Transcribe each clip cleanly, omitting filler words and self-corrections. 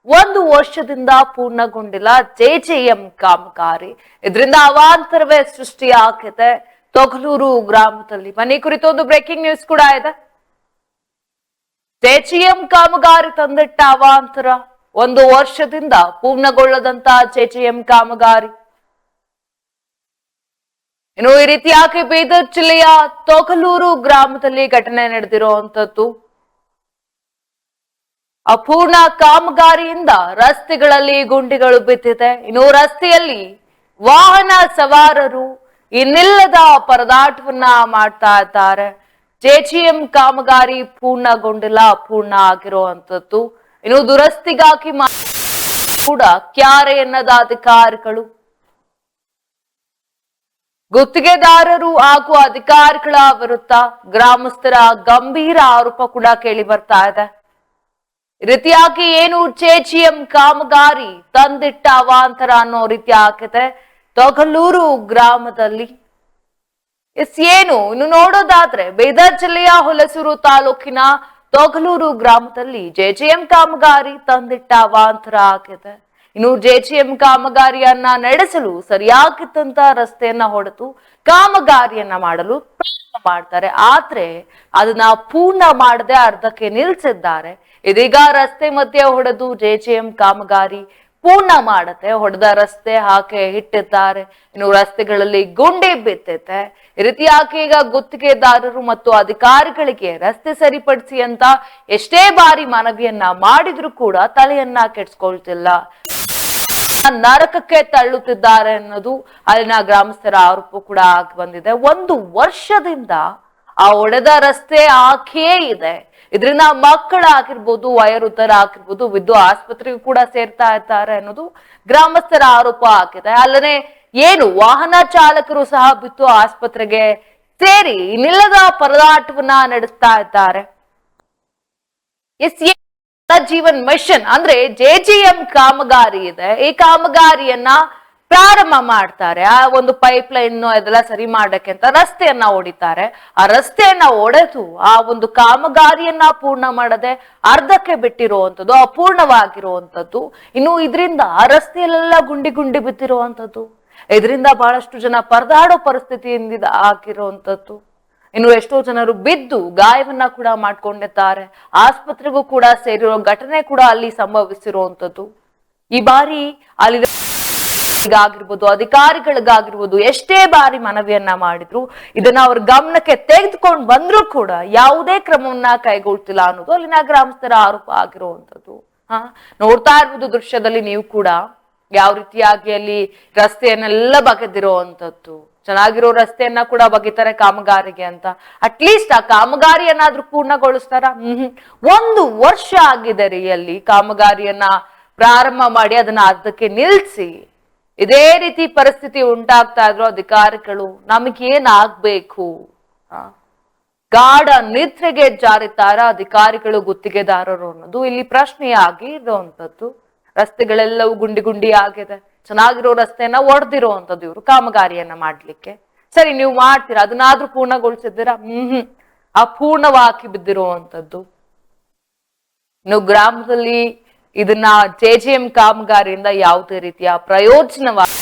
ಒಂದು ವರ್ಷದಿಂದ ಪೂರ್ಣಗೊಂಡಿಲ್ಲ ಜೆಜೆಎಂ ಕಾಮಗಾರಿ. ಇದರಿಂದ ಅವಾಂತರವೇ ಸೃಷ್ಟಿಯಾಗಿದೆ ತೊಗಲೂರು ಗ್ರಾಮದಲ್ಲಿ. ಮನೆ ಕುರಿತು ಒಂದು ಬ್ರೇಕಿಂಗ್ ನ್ಯೂಸ್ ಕೂಡ ಇದೆ. ಜೆಜೆಎಂ ಕಾಮಗಾರಿ ತಂದಿಟ್ಟ ಅವಾಂತರ, ಒಂದು ವರ್ಷದಿಂದ ಪೂರ್ಣಗೊಳ್ಳದಂತ ಜೆಜೆಎಂ ಕಾಮಗಾರಿ. ಇನ್ನು ಈ ರೀತಿಯಾಗಿ ಬೀದರ್ ಜಿಲ್ಲೆಯ ತೊಗಲೂರು ಗ್ರಾಮದಲ್ಲಿ ಘಟನೆ ನಡೆದಿರುವಂತದ್ದು. ಅಪೂರ್ಣ ಕಾಮಗಾರಿಯಿಂದ ರಸ್ತೆಗಳಲ್ಲಿ ಗುಂಡಿಗಳು ಬಿದ್ದಿದೆ. ಇನ್ನು ರಸ್ತೆಯಲ್ಲಿ ವಾಹನ ಸವಾರರು ಇನ್ನಿಲ್ಲದ ಪರದಾಟವನ್ನ ಮಾಡ್ತಾ ಇದ್ದಾರೆ. ಜೆಜೆಎಂ ಕಾಮಗಾರಿ ಪೂರ್ಣಗೊಂಡಿಲ್ಲ, ಅಪೂರ್ಣ ಆಗಿರುವಂತದ್ದು. ಇನ್ನು ದುರಸ್ತಿಗಾಗಿ ಕೂಡ ಕ್ಯಾರೆ ಎನ್ನದ ಅಧಿಕಾರಿಗಳು, ಗುತ್ತಿಗೆದಾರರು ಹಾಗೂ ಅಧಿಕಾರಿಗಳ ವಿರುದ್ಧ ಗ್ರಾಮಸ್ಥರ ಗಂಭೀರ ಆರೋಪ ಕೂಡ ಕೇಳಿ ಬರ್ತಾ ಇದೆ. ಈ ರೀತಿಯಾಗಿ ಏನು ಜೆಜೆಎಂ ಕಾಮಗಾರಿ ತಂದಿಟ್ಟ ಅವಾಂತರ ಅನ್ನೋ ರೀತಿ ಆಗಿದೆ ತೊಗಲೂರು ಗ್ರಾಮದಲ್ಲಿ. ಏನು ಇನ್ನು ನೋಡೋದಾದ್ರೆ ಬೀದರ್ ಜಿಲ್ಲೆಯ ಹುಲಸೂರು ತಾಲೂಕಿನ ತೊಗಲೂರು ಗ್ರಾಮದಲ್ಲಿ ಜೆಜೆಎಂ ಕಾಮಗಾರಿ ತಂದಿಟ್ಟ ಅವಾಂತರ ಆಗಿದೆ. ಇನ್ನು ಜೆಜೆಎಂ ಕಾಮಗಾರಿಯನ್ನ ನಡೆಸಲು ಸರಿಯಾಗಿದ್ದಂತ ರಸ್ತೆಯನ್ನ ಹೊಡೆದು ಕಾಮಗಾರಿಯನ್ನ ಮಾಡಲು ಪ್ರಾರಂಭ ಮಾಡ್ತಾರೆ. ಆದ್ರೆ ಅದನ್ನ ಪೂರ್ಣ ಮಾಡದೆ ಅರ್ಧಕ್ಕೆ ನಿಲ್ಸಿದ್ದಾರೆ. ಇದೀಗ ರಸ್ತೆ ಮಧ್ಯೆ ಹೊಡೆದು ಜೆಜೆಎಂ ಕಾಮಗಾರಿ ಪೂರ್ಣ ಮಾಡತ್ತೆ. ಹೊಡೆದ ರಸ್ತೆ ಹಾಗೆ ಇಟ್ಟಿದ್ದಾರೆ. ಇನ್ನು ರಸ್ತೆಗಳಲ್ಲಿ ಗುಂಡಿ ಬಿದ್ದಿದೆ. ಈ ರೀತಿಯಾಗಿ ಈಗ ಗುತ್ತಿಗೆದಾರರು ಮತ್ತು ಅಧಿಕಾರಿಗಳಿಗೆ ರಸ್ತೆ ಸರಿಪಡಿಸಿ ಅಂತ ಎಷ್ಟೇ ಬಾರಿ ಮನವಿಯನ್ನ ಮಾಡಿದ್ರು ಕೂಡ ತಲೆಯನ್ನ ಕೆಡ್ಸ್ಕೊಳ್ತಿಲ್ಲ, ನರಕಕ್ಕೆ ತಳ್ಳುತ್ತಿದ್ದಾರೆ ಅನ್ನೋದು ಅಲ್ಲಿನ ಗ್ರಾಮಸ್ಥರ ಆರೋಪ ಕೂಡ ಆಗಿ ಬಂದಿದೆ. ಒಂದು ವರ್ಷದಿಂದ ಆ ಒಡೆದ ರಸ್ತೆ ಹಾಗೆಯೇ ಇದೆ. ಇದರಿಂದ ಮಕ್ಕಳಾಗಿರ್ಬೋದು, ವಯೋವೃದ್ಧರಾಗಿರ್ಬೋದು ಬಿದ್ದು ಆಸ್ಪತ್ರೆಗೂ ಕೂಡ ಸೇರ್ತಾ ಇದ್ದಾರೆ ಅನ್ನೋದು ಗ್ರಾಮಸ್ಥರ ಆರೋಪ ಆಗಿದೆ. ಅಲ್ಲದೆ ಏನು ವಾಹನ ಚಾಲಕರು ಸಹ ಬಿದ್ದು ಆಸ್ಪತ್ರೆಗೆ ಸೇರಿ ನಿಲ್ಲದ ಪರದಾಟವನ್ನ ನಡೆಸ್ತಾ ಇದ್ದಾರೆ. ಜೀವನ್ ಮಿಷನ್ ಅಂದ್ರೆ ಜೆಜೆಎಂ ಕಾಮಗಾರಿ ಇದೆ. ಈ ಕಾಮಗಾರಿಯನ್ನ ಪ್ರಾರಂಭ ಮಾಡ್ತಾರೆ. ಆ ಒಂದು ಪೈಪ್ ಲೈನ್ ಅದೆಲ್ಲ ಸರಿ ಮಾಡಕ್ಕೆ ಅಂತ ರಸ್ತೆಯನ್ನ ಹೊಡಿತಾರೆ. ಆ ರಸ್ತೆಯನ್ನ ಒಡೆದು ಆ ಒಂದು ಕಾಮಗಾರಿಯನ್ನ ಪೂರ್ಣ ಮಾಡದೆ ಅರ್ಧಕ್ಕೆ ಬಿಟ್ಟಿರುವಂತದ್ದು, ಅಪೂರ್ಣವಾಗಿರುವಂತದ್ದು. ಇನ್ನು ಇದರಿಂದ ಆ ರಸ್ತೆಯಲ್ಲೆಲ್ಲ ಗುಂಡಿ ಗುಂಡಿ ಬಿದ್ದಿರುವಂತದ್ದು. ಇದರಿಂದ ಬಹಳಷ್ಟು ಜನ ಪರದಾಡೋ ಪರಿಸ್ಥಿತಿಯಿಂದ ಆಗಿರುವಂತದ್ದು. ಇನ್ನು ಎಷ್ಟೋ ಜನರು ಬಿದ್ದು ಗಾಯವನ್ನ ಕೂಡ ಮಾಡ್ಕೊಂಡಿದ್ದಾರೆ. ಆಸ್ಪತ್ರೆಗೂ ಕೂಡ ಸೇರಿರೋ ಘಟನೆ ಕೂಡ ಅಲ್ಲಿ ಸಂಭವಿಸಿರುವಂತದ್ದು. ಈ ಬಾರಿ ಅಲ್ಲಿ ಆಗಿರ್ಬೋದು, ಅಧಿಕಾರಿಗಳಿಗಾಗಿರ್ಬೋದು ಎಷ್ಟೇ ಬಾರಿ ಮನವಿಯನ್ನ ಮಾಡಿದ್ರು ಇದನ್ನ ಅವ್ರ ಗಮನಕ್ಕೆ ತೆಗೆದುಕೊಂಡು ಬಂದ್ರು ಕೂಡ ಯಾವುದೇ ಕ್ರಮವನ್ನ ಕೈಗೊಳ್ತಿಲ್ಲ ಅನ್ನೋದು ಅಲ್ಲಿನ ಗ್ರಾಮಸ್ಥರ ಆರೋಪ ಆಗಿರುವಂತದ್ದು. ನೋಡ್ತಾ ಇರ್ಬೋದು ದೃಶ್ಯದಲ್ಲಿ ನೀವು ಕೂಡ ಯಾವ ರೀತಿಯಾಗಿ ಅಲ್ಲಿ ರಸ್ತೆಯನ್ನೆಲ್ಲ ಬಗೆದಿರುವಂತದ್ದು. ಚೆನ್ನಾಗಿರೋ ರಸ್ತೆಯನ್ನ ಕೂಡ ಬಗಿತಾರೆ ಕಾಮಗಾರಿಗೆ ಅಂತ. ಅಟ್ಲೀಸ್ಟ್ ಆ ಕಾಮಗಾರಿಯನ್ನಾದ್ರೂ ಪೂರ್ಣಗೊಳಿಸ್ತಾರ? ಒಂದು ವರ್ಷ ಆಗಿದೆ ರೀ ಅಲ್ಲಿ ಕಾಮಗಾರಿಯನ್ನ ಪ್ರಾರಂಭ ಮಾಡಿ ಅದನ್ನ ಅರ್ಧಕ್ಕೆ ನಿಲ್ಸಿ ಇದೇ ರೀತಿ ಪರಿಸ್ಥಿತಿ ಉಂಟಾಗ್ತಾ ಇದ್ರು ಅಧಿಕಾರಿಗಳು. ನಮಗೇನ್ ಆಗ್ಬೇಕು? ಗಾಢ ನಿದ್ರೆಗೆ ಜಾರಿತಾರ ಅಧಿಕಾರಿಗಳು, ಗುತ್ತಿಗೆದಾರರು ಅನ್ನೋದು ಇಲ್ಲಿ ಪ್ರಶ್ನೆಯಾಗಿ ಇರುವಂತದ್ದು. ರಸ್ತೆಗಳೆಲ್ಲವೂ ಗುಂಡಿ ಗುಂಡಿ ಆಗಿದೆ. ಚೆನ್ನಾಗಿರೋ ರಸ್ತೆಯನ್ನ ಒಡೆದಿರುವಂತದ್ದು ಇವರು ಕಾಮಗಾರಿಯನ್ನ ಮಾಡ್ಲಿಕ್ಕೆ. ಸರಿ, ನೀವು ಮಾಡ್ತೀರಾ, ಅದನ್ನಾದ್ರೂ ಪೂರ್ಣಗೊಳಿಸಿದ್ದೀರಾ? ಅಪೂರ್ಣವಾಗಿ ಬಿದ್ದಿರುವಂತದ್ದು. ಇನ್ನು ಗ್ರಾಮದಲ್ಲಿ ಇದನ್ನ ಜೆಜೆಎಂ ಕಾಮಗಾರಿಯಿಂದ ಯಾವುದೇ ರೀತಿಯ ಪ್ರಯೋಜನವಾಗಿ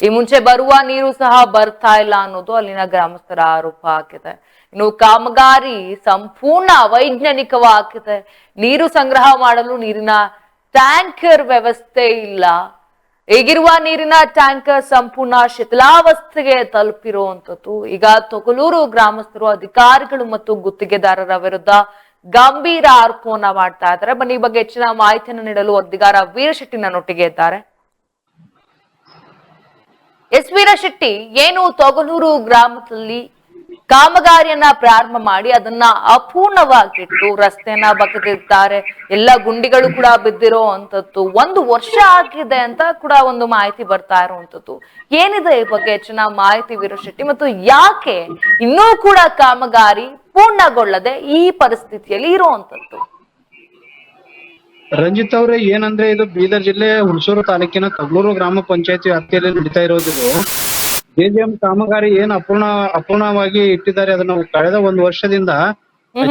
ಈ ಮುಂಚೆ ಬರುವ ನೀರು ಸಹ ಬರ್ತಾ ಇಲ್ಲ ಅನ್ನೋದು ಅಲ್ಲಿನ ಗ್ರಾಮಸ್ಥರ ಆರೋಪ ಆಗಿದೆ. ಇನ್ನು ಕಾಮಗಾರಿ ಸಂಪೂರ್ಣ ಅವೈಜ್ಞಾನಿಕವಾಗಿದೆ. ನೀರು ಸಂಗ್ರಹ ಮಾಡಲು ನೀರಿನ ಟ್ಯಾಂಕರ್ ವ್ಯವಸ್ಥೆ ಇಲ್ಲ. ಈಗಿರುವ ನೀರಿನ ಟ್ಯಾಂಕರ್ ಸಂಪೂರ್ಣ ಶಿಥಿಲಾವಸ್ಥೆಗೆ ತಲುಪಿರುವಂತದ್ದು. ಈಗ ತೊಗಲೂರು ಗ್ರಾಮಸ್ಥರು ಅಧಿಕಾರಿಗಳು ಮತ್ತು ಗುತ್ತಿಗೆದಾರರ ವಿರುದ್ಧ ಗಂಭೀರ ಆರೋಪವನ್ನ ಮಾಡ್ತಾ ಇದ್ದಾರೆ. ಬನ್ನಿ ಈ ಬಗ್ಗೆ ಹೆಚ್ಚಿನ ಮಾಹಿತಿಯನ್ನು ನೀಡಲು ವರದಿಗಾರ ವೀರಶೆಟ್ಟಿ ನನ್ನೊಟ್ಟಿಗೆ ಇದ್ದಾರೆ. ಎಸ್ ವೀರಶೆಟ್ಟಿ, ಏನು ತೊಗಲೂರು ಗ್ರಾಮದಲ್ಲಿ ಕಾಮಗಾರಿಯನ್ನ ಪ್ರಾರಂಭ ಮಾಡಿ ಅದನ್ನ ಅಪೂರ್ಣವಾಗಿಟ್ಟು ರಸ್ತೆಯನ್ನ ಬಗೆದಿದ್ದಾರೆ. ಎಲ್ಲ ಗುಂಡಿಗಳು ಕೂಡ ಬಿದ್ದಿರೋ ಅಂತದ್ದು. ಒಂದು ವರ್ಷ ಆಗಿದೆ ಅಂತ ಕೂಡ ಒಂದು ಮಾಹಿತಿ ಬರ್ತಾ ಇರುವಂತದ್ದು. ಏನಿದೆ ಈ ಬಗ್ಗೆ ಹೆಚ್ಚಿನ ಮಾಹಿತಿ ವೀರಶೆಟ್ಟಿ, ಮತ್ತು ಯಾಕೆ ಇನ್ನೂ ಕೂಡ ಕಾಮಗಾರಿ ಪೂರ್ಣಗೊಳ್ಳದೆ ಈ ಪರಿಸ್ಥಿತಿಯಲ್ಲಿ ಇರುವಂತದ್ದು? ರಂಜಿತ್ ಅವ್ರೆ, ಏನಂದ್ರೆ ಇದು ಬೀದರ್ ಜಿಲ್ಲೆ ಹುಣಸೂರು ತಾಲೂಕಿನ ತೊಗಲೂರು ಗ್ರಾಮ ಪಂಚಾಯತಿ ವ್ಯಾಪ್ತಿಯಲ್ಲಿ ನಡೀತಾ ಇರೋದು. ಜೆಜೆಎಂ ಕಾಮಗಾರಿ ಏನ್ ಅಪೂರ್ಣವಾಗಿ ಇಟ್ಟಿದ್ದಾರೆ. ಅದನ್ನ ಕಳೆದ ಒಂದು ವರ್ಷದಿಂದ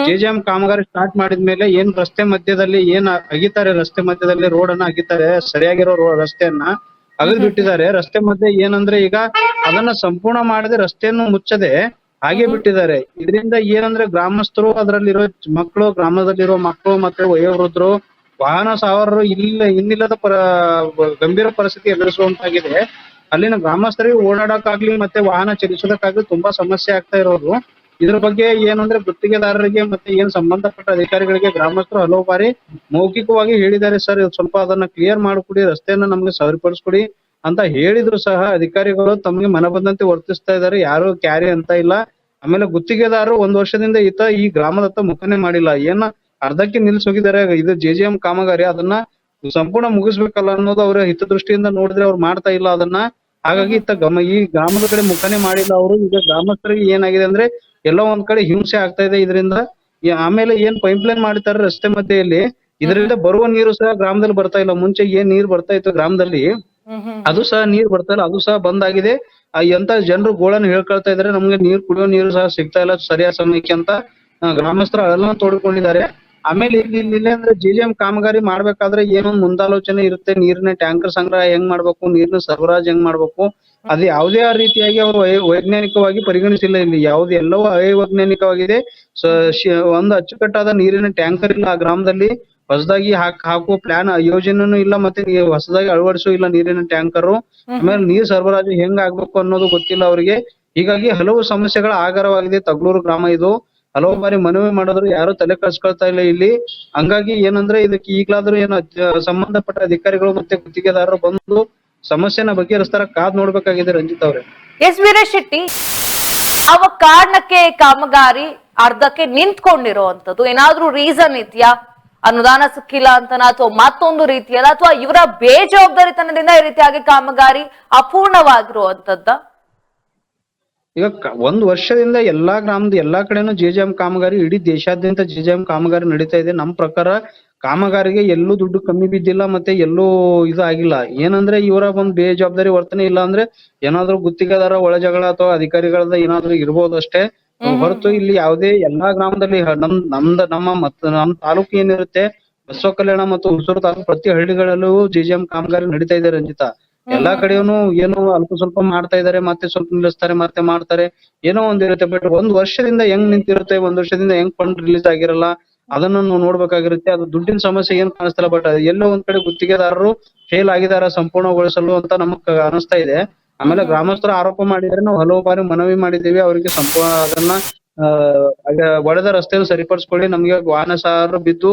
ಜೆಜೆಎಂ ಕಾಮಗಾರಿ ಸ್ಟಾರ್ಟ್ ಮಾಡಿದ್ಮೇಲೆ ಏನ್ ರಸ್ತೆ ಮಧ್ಯದಲ್ಲಿ ಏನ್ ಅಗಿತಾರೆ, ರಸ್ತೆ ಮಧ್ಯದಲ್ಲಿ ರೋಡ್ ಅನ್ನ ಅಗಿತಾರೆ, ಸರಿಯಾಗಿರೋ ರಸ್ತೆಯನ್ನ ಅಗದ್ ಬಿಟ್ಟಿದ್ದಾರೆ. ರಸ್ತೆ ಮಧ್ಯೆ ಏನಂದ್ರೆ ಈಗ ಅದನ್ನ ಸಂಪೂರ್ಣ ಮಾಡದೆ ರಸ್ತೆಯನ್ನು ಮುಚ್ಚದೆ ಹಾಗೆ ಬಿಟ್ಟಿದ್ದಾರೆ. ಇದರಿಂದ ಏನಂದ್ರೆ ಗ್ರಾಮಸ್ಥರು, ಅದರಲ್ಲಿರೋ ಮಕ್ಕಳು, ಗ್ರಾಮದಲ್ಲಿರೋ ಮಕ್ಕಳು ಮತ್ತೆ ವಯೋವೃದ್ಧರು, ವಾಹನ ಸವಾರರು ಇನ್ನಿಲ್ಲದ ಗಂಭೀರ ಪರಿಸ್ಥಿತಿ ಎದುರಿಸುವಂತಾಗಿದೆ. ಅಲ್ಲಿನ ಗ್ರಾಮಸ್ಥರಿಗೆ ಓಡಾಡಕ್ಕಾಗ್ಲಿ ಮತ್ತೆ ವಾಹನ ಚಲಿಸೋದಕ್ಕಾಗ್ಲಿ ತುಂಬಾ ಸಮಸ್ಯೆ ಆಗ್ತಾ ಇರೋದು. ಇದ್ರ ಬಗ್ಗೆ ಏನಂದ್ರೆ ಗುತ್ತಿಗೆದಾರರಿಗೆ ಮತ್ತೆ ಏನ್ ಸಂಬಂಧಪಟ್ಟ ಅಧಿಕಾರಿಗಳಿಗೆ ಗ್ರಾಮಸ್ಥರು ಹಲವು ಬಾರಿ ಮೌಖಿಕವಾಗಿ ಹೇಳಿದ್ದಾರೆ. ಸರ್, ಸ್ವಲ್ಪ ಅದನ್ನ ಕ್ಲಿಯರ್ ಮಾಡಿಕೊಡಿ, ರಸ್ತೆಯನ್ನ ನಮ್ಗೆ ಸರಿಪಡಿಸ್ಕೊಡಿ ಅಂತ ಹೇಳಿದ್ರು ಸಹ ಅಧಿಕಾರಿಗಳು ತಮಗೆ ಮನ ಬಂದಂತೆ ವರ್ತಿಸ್ತಾ ಇದ್ದಾರೆ. ಯಾರು ಕ್ಯಾರಿ ಅಂತ ಇಲ್ಲ. ಆಮೇಲೆ ಗುತ್ತಿಗೆದಾರರು 1 ವರ್ಷದಿಂದ ಈ ಗ್ರಾಮದತ್ತ ಮುಖನೇ ಮಾಡಿಲ್ಲ. ಅರ್ಧಕ್ಕೆ ನಿಲ್ಸಿ ಹೋಗಿದ್ದಾರೆ. ಇದು ಜೆಜೆಎಂ ಕಾಮಗಾರಿ, ಅದನ್ನ ಸಂಪೂರ್ಣ ಮುಗಿಸ್ಬೇಕಲ್ಲ ಅನ್ನೋದು ಅವರ ಹಿತದೃಷ್ಟಿಯಿಂದ ನೋಡಿದ್ರೆ ಅವ್ರು ಮಾಡ್ತಾ ಇಲ್ಲ ಅದನ್ನ. ಹಾಗಾಗಿ ಈ ಗ್ರಾಮದ ಕಡೆ ಮುಖನೇ ಮಾಡಿಲ್ಲ ಅವರು. ಈಗ ಗ್ರಾಮಸ್ಥರಿಗೆ ಏನಾಗಿದೆ ಅಂದ್ರೆ ಎಲ್ಲೋ ಒಂದ್ ಕಡೆ ಹಿಂಸೆ ಆಗ್ತಾ ಇದೆ ಇದರಿಂದ. ಆಮೇಲೆ ಏನ್ ಪೈಪ್ಲೈನ್ ಮಾಡ್ತಾರೆ ರಸ್ತೆ ಮಧ್ಯೆಯಲ್ಲಿ, ಇದರಿಂದ ಬರುವ ನೀರು ಸಹ ಗ್ರಾಮದಲ್ಲಿ ಬರ್ತಾ ಇಲ್ಲ. ಮುಂಚೆ ಏನ್ ನೀರ್ ಬರ್ತಾ ಇತ್ತು ಗ್ರಾಮದಲ್ಲಿ, ಅದು ಸಹ ನೀರ್ ಬರ್ತಾ ಇಲ್ಲ, ಅದು ಸಹ ಬಂದಾಗಿದೆ. ಎಂತ ಜನರು ಗೋಳನ್ನು ಹೇಳ್ಕೊಳ್ತಾ ಇದಾರೆ, ನಮ್ಗೆ ನೀರ್ ಕುಡಿಯೋ ನೀರು ಸಹ ಸಿಗ್ತಾ ಇಲ್ಲ ಸರಿಯಾದ ಸಮಯಕ್ಕೆ ಅಂತ ಗ್ರಾಮಸ್ಥರು ಅವೆಲ್ಲ ತೋಡ್ಕೊಂಡಿದ್ದಾರೆ. ಆಮೇಲೆ ಇಲ್ಲಿ ಅಂದ್ರೆ ಜೆಜೆಎಂ ಕಾಮಗಾರಿ ಮಾಡ್ಬೇಕಾದ್ರೆ ಏನೊಂದು ಮುಂದಾಲೋಚನೆ ಇರುತ್ತೆ. ನೀರಿನ ಟ್ಯಾಂಕರ್ ಸಂಗ್ರಹ ಹೆಂಗ್ ಮಾಡ್ಬೇಕು, ನೀರಿನ ಸರಬರಾಜು ಹೆಂಗ್ ಮಾಡ್ಬೇಕು, ಅದು ಯಾವುದೇ ರೀತಿಯಾಗಿ ಅವರು ವೈಜ್ಞಾನಿಕವಾಗಿ ಪರಿಗಣಿಸಿಲ್ಲ. ಇಲ್ಲಿ ಎಲ್ಲವೂ ಅವೈಜ್ಞಾನಿಕವಾಗಿದೆ. ಒಂದು ಅಚ್ಚುಕಟ್ಟಾದ ನೀರಿನ ಟ್ಯಾಂಕರ್ ಇಲ್ಲ ಆ ಗ್ರಾಮದಲ್ಲಿ. ಹೊಸದಾಗಿ ಹಾಕುವ ಪ್ಲಾನ್ ಯೋಜನೆನೂ ಇಲ್ಲ, ಮತ್ತೆ ಹೊಸದಾಗಿ ಅಳವಡಿಸೋ ಇಲ್ಲ ನೀರಿನ ಟ್ಯಾಂಕರ್. ಆಮೇಲೆ ನೀರ್ ಸರಬರಾಜು ಹೆಂಗ್ ಆಗ್ಬೇಕು ಅನ್ನೋದು ಗೊತ್ತಿಲ್ಲ ಅವರಿಗೆ. ಹೀಗಾಗಿ ಹಲವು ಸಮಸ್ಯೆಗಳ ಆಗರವಾಗಿದೆ ತಗ್ಲೂರು ಗ್ರಾಮ. ಇದು ಹಲವು ಬಾರಿ ಮನವಿ ಮಾಡಿದ್ರು, ಯಾರು ತಲೆ ಕೆಡಿಸ್ಕೊಳ್ತಾ ಇಲ್ಲ ಇಲ್ಲಿ. ಹಂಗಾಗಿ ಏನಂದ್ರೆ ಇದಕ್ಕೆ ಈಗ್ಲಾದ್ರೂ ಸಂಬಂಧಪಟ್ಟ ಅಧಿಕಾರಿಗಳು ಮತ್ತೆ ಗುತ್ತಿಗೆದಾರರು ಬಂದು ಸಮಸ್ಯೆನ ಬಗೆಹರಿಸ್ತಾರ, ಕಾದ್ ನೋಡ್ಬೇಕಾಗಿದೆ ರಂಜಿತ್ ಅವ್ರೆ. ಎಸ್ ವೀರೇಶ್ ಶೆಟ್ಟಿ, ಯಾವ ಕಾರಣಕ್ಕೆ ಕಾಮಗಾರಿ ಅರ್ಧಕ್ಕೆ ನಿಂತ್ಕೊಂಡಿರುವಂತದ್ದು? ಏನಾದ್ರೂ ರೀಸನ್ ಇದೆಯಾ? ಅನುದಾನ ಸಿಕ್ಕಿಲ್ಲ ಅಂತನ, ಅಥವಾ ಮತ್ತೊಂದು ರೀತಿಯಲ್ಲ, ಅಥವಾ ಇವರ ಬೇಜವಾಬ್ದಾರಿತನದಿಂದ ಈ ರೀತಿಯಾಗಿ ಕಾಮಗಾರಿ ಅಪೂರ್ಣವಾಗಿರುವಂತದ್ದ? ಈಗ 1 ವರ್ಷದಿಂದ ಎಲ್ಲಾ ಗ್ರಾಮದ ಎಲ್ಲಾ ಕಡೆನೂ ಜೆಜೆಎಂ ಕಾಮಗಾರಿ, ಇಡೀ ದೇಶಾದ್ಯಂತ ಜೆಜೆಎಂ ಕಾಮಗಾರಿ ನಡೀತಾ ಇದೆ. ನಮ್ ಪ್ರಕಾರ ಕಾಮಗಾರಿಗೆ ಎಲ್ಲೂ ದುಡ್ಡು ಕಮ್ಮಿ ಬಿದ್ದಿಲ್ಲ, ಮತ್ತೆ ಎಲ್ಲೂ ಇದು ಆಗಿಲ್ಲ. ಏನಂದ್ರೆ ಇವರ ಒಂದು ಬೇಜವಾಬ್ದಾರಿ ವರ್ತನೆ, ಇಲ್ಲ ಅಂದ್ರೆ ಏನಾದ್ರು ಗುತ್ತಿಗೆದಾರ ಒಳ ಜಗಳ ಅಥವಾ ಅಧಿಕಾರಿಗಳದ ಏನಾದ್ರು ಇರ್ಬೋದು ಅಷ್ಟೇ ಹೊರತು ಇಲ್ಲಿ ಯಾವುದೇ ಎಲ್ಲಾ ಗ್ರಾಮದಲ್ಲಿ ನಮ್ಮ ತಾಲೂಕು ಏನಿರುತ್ತೆ, ಬಸವ ಕಲ್ಯಾಣ ಮತ್ತು ಹುಣಸೂರು ತಾಲೂಕು ಪ್ರತಿ ಹಳ್ಳಿಗಳಲ್ಲೂ ಜೆಜೆಎಂ ಕಾಮಗಾರಿ ನಡೀತಾ ಇದೆ ರಂಜಿತಾ. ಎಲ್ಲಾ ಕಡೆನೂ ಏನೋ ಅಲ್ಪ ಸ್ವಲ್ಪ ಮಾಡ್ತಾ ಇದಾರೆ, ಮತ್ತೆ ಸ್ವಲ್ಪ ನಿಲ್ಲಿಸ್ತಾರೆ, ಮತ್ತೆ ಮಾಡ್ತಾರೆ, ಏನೋ ಒಂದಿರುತ್ತೆ. ಬಟ್ 1 ವರ್ಷದಿಂದ ಹೆಂಗ್ ನಿಂತಿರುತ್ತೆ, 1 ವರ್ಷದಿಂದ ಹೆಂಗ್ ಫಂಡ್ ರಿಲೀಸ್ ಆಗಿರಲ್ಲ, ಅದನ್ನು ನಾವು ನೋಡ್ಬೇಕಾಗಿರುತ್ತೆ. ಅದು ದುಡ್ಡಿನ ಸಮಸ್ಯೆ ಏನ್ ಕಾಣಿಸ್ತಲ್ಲ, ಬಟ್ ಎಲ್ಲೋ ಒಂದ್ ಕಡೆ ಗುತ್ತಿಗೆದಾರರು ಫೇಲ್ ಆಗಿದಾರ ಸಂಪೂರ್ಣಗೊಳಿಸಲು ಅಂತ ನಮಗ್ ಅನಿಸ್ತಾ ಇದೆ. ಆಮೇಲೆ ಗ್ರಾಮಸ್ಥರು ಆರೋಪ ಮಾಡಿದ್ರೆ ನಾವು ಹಲವು ಬಾರಿ ಮನವಿ ಮಾಡಿದ್ದೀವಿ ಅವರಿಗೆ. ಅದನ್ನ ಒಡೆದ ರಸ್ತೆಯನ್ನು ಸರಿಪಡಿಸ್ಕೊಳ್ಳಿ, ನಮ್ಗೆ ವಾಹನ ಸವಾರರು ಬಿದ್ದು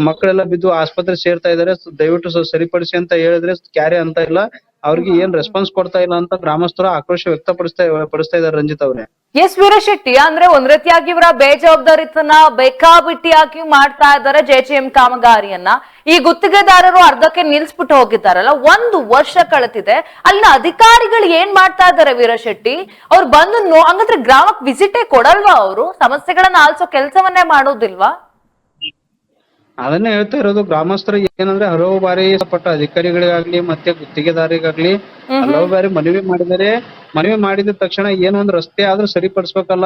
ಮಕ್ಕಳೆಲ್ಲ ಬಿದ್ದು ಆಸ್ಪತ್ರೆ ಸೇರ್ತಾ ಇದಾರೆ, ದಯವಿಟ್ಟು ಸರಿಪಡಿಸಿ ಅಂತ ಹೇಳಿದ್ರೆ ಕ್ಯಾರೆ ಅಂತ ಇಲ್ಲ. ಅವ್ರಿಗೆ ಏನ್ ರೆಸ್ಪಾನ್ಸ್ ಕೊಡ್ತಾ ಇಲ್ಲ ಅಂತ ಗ್ರಾಮಸ್ಥರು ಆಕ್ರೋಶ ಪಡಿಸ್ತಾ ಇದಾರೆ ರಂಜಿತ್ ಅವ್ರೆ. ಎಸ್ ವೀರೇಶ್ ಶೆಟ್ಟಿ, ಅಂದ್ರೆ ಒಂದ್ ರೀತಿಯಾಗಿ ಇವರ ಬೇಜವಾಬ್ದಾರಿತನ ಬೇಕಾಬಿಟ್ಟಿಯಾಗಿ ಮಾಡ್ತಾ ಇದ್ದಾರೆ ಜೆಜೆಎಂ ಕಾಮಗಾರಿಯನ್ನ. ಈ ಗುತ್ತಿಗೆದಾರರು ಅರ್ಧಕ್ಕೆ ನಿಲ್ಸ್ಬಿಟ್ಟು ಹೋಗಿದ್ದಾರಲ್ಲ, 1 ವರ್ಷ ಕಳೆದಿದೆ. ಅಲ್ಲಿನ ಅಧಿಕಾರಿಗಳು ಏನ್ ಮಾಡ್ತಾ ಇದ್ದಾರೆ ವೀರೇಶ್ ಶೆಟ್ಟಿ? ಅವ್ರು ಬಂದು ಹಂಗಂದ್ರೆ ಗ್ರಾಮಕ್ಕೆ ವಿಸಿಟೇ ಕೊಡಲ್ವಾ? ಅವರು ಸಮಸ್ಯೆಗಳನ್ನ ಆಲಿಸೋ ಕೆಲಸವನ್ನೇ ಮಾಡೋದಿಲ್ವಾ? ಅದನ್ನೇ ಹೇಳ್ತಾ ಇರೋದು. ಗ್ರಾಮಸ್ಥರು ಏನಂದ್ರೆ ಹಲವು ಬಾರಿ ಪಟ್ಟ ಅಧಿಕಾರಿಗಳಿಗಾಗ್ಲಿ ಮತ್ತೆ ಗುತ್ತಿಗೆದಾರಿಗಾಗ್ಲಿ ಹಲವು ಬಾರಿ ಮನವಿ ಮಾಡಿದರೆ, ಮನವಿ ಮಾಡಿದ ತಕ್ಷಣ ಏನೊಂದ್ ರಸ್ತೆ ಆದ್ರೂ ಸರಿಪಡಿಸ್ಬೇಕಲ್ಲ.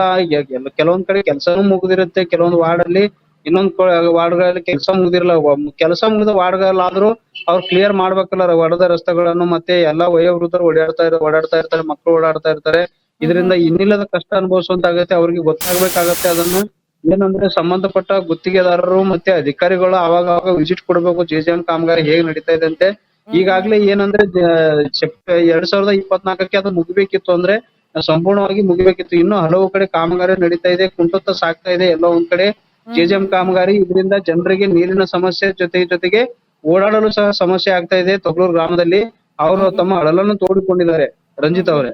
ಕೆಲವೊಂದ್ ಕಡೆ ಕೆಲಸನೂ ಮುಗಿದಿರುತ್ತೆ, ಕೆಲವೊಂದು ವಾರ್ಡ್ ಅಲ್ಲಿ, ಇನ್ನೊಂದ್ ವಾರ್ಡ್ಗಳಲ್ಲಿ ಕೆಲಸ ಮುಗಿದಿರಲ್ಲ. ಕೆಲಸ ಮುಗಿದ ವಾರ್ಡ್ಗಳಾದ್ರೂ ಅವ್ರು ಕ್ಲಿಯರ್ ಮಾಡ್ಬೇಕಲ್ಲ ಒಡೆದ ರಸ್ತೆಗಳನ್ನು. ಮತ್ತೆ ಎಲ್ಲಾ ವಯೋವೃದ್ಧರು ಓಡಾಡ್ತಾ ಇರ್ತಾರೆ, ಮಕ್ಕಳು ಓಡಾಡ್ತಾ ಇರ್ತಾರೆ. ಇದರಿಂದ ಇನ್ನಿಲ್ಲದ ಕಷ್ಟ ಅನುಭವಿಸುವಂತಾಗತ್ತೆ, ಅವ್ರಿಗೆ ಗೊತ್ತಾಗ್ಬೇಕಾಗತ್ತೆ. ಅದನ್ನು ಏನಂದ್ರೆ ಸಂಬಂಧಪಟ್ಟ ಗುತ್ತಿಗೆದಾರರು ಮತ್ತೆ ಅಧಿಕಾರಿಗಳು ಅವಾಗ ವಿಸಿಟ್ ಕೊಡ್ಬೇಕು, ಜೆಜೆಎಂ ಕಾಮಗಾರಿ ಹೇಗ್ ನಡೀತಾ ಇದೆ ಅಂತೆ. ಈಗಾಗ್ಲೇ ಏನಂದ್ರೆ 2024ಕ್ಕೆ ಅದು ಮುಗಿಬೇಕಿತ್ತು, ಅಂದ್ರೆ ಸಂಪೂರ್ಣವಾಗಿ ಮುಗಿಬೇಕಿತ್ತು. ಇನ್ನು ಹಲವು ಕಡೆ ಕಾಮಗಾರಿ ನಡೀತಾ ಇದೆ, ಕುಂಟುತ್ತ ಸಾಕ್ತಾ ಇದೆ ಎಲ್ಲೋ ಒಂದ್ ಕಡೆ ಜೆಜೆಎಂ ಕಾಮಗಾರಿ. ಇದರಿಂದ ಜನರಿಗೆ ನೀರಿನ ಸಮಸ್ಯೆ ಜೊತೆಗೆ ಓಡಾಡಲು ಸಹ ಸಮಸ್ಯೆ ಆಗ್ತಾ ಇದೆ. ತೊಗ್ಲೂರು ಗ್ರಾಮದಲ್ಲಿ ಅವರು ತಮ್ಮ ಅಳಲನ್ನು ತೋಡಿಕೊಂಡಿದ್ದಾರೆ ರಂಜಿತ್ ಅವರೇ.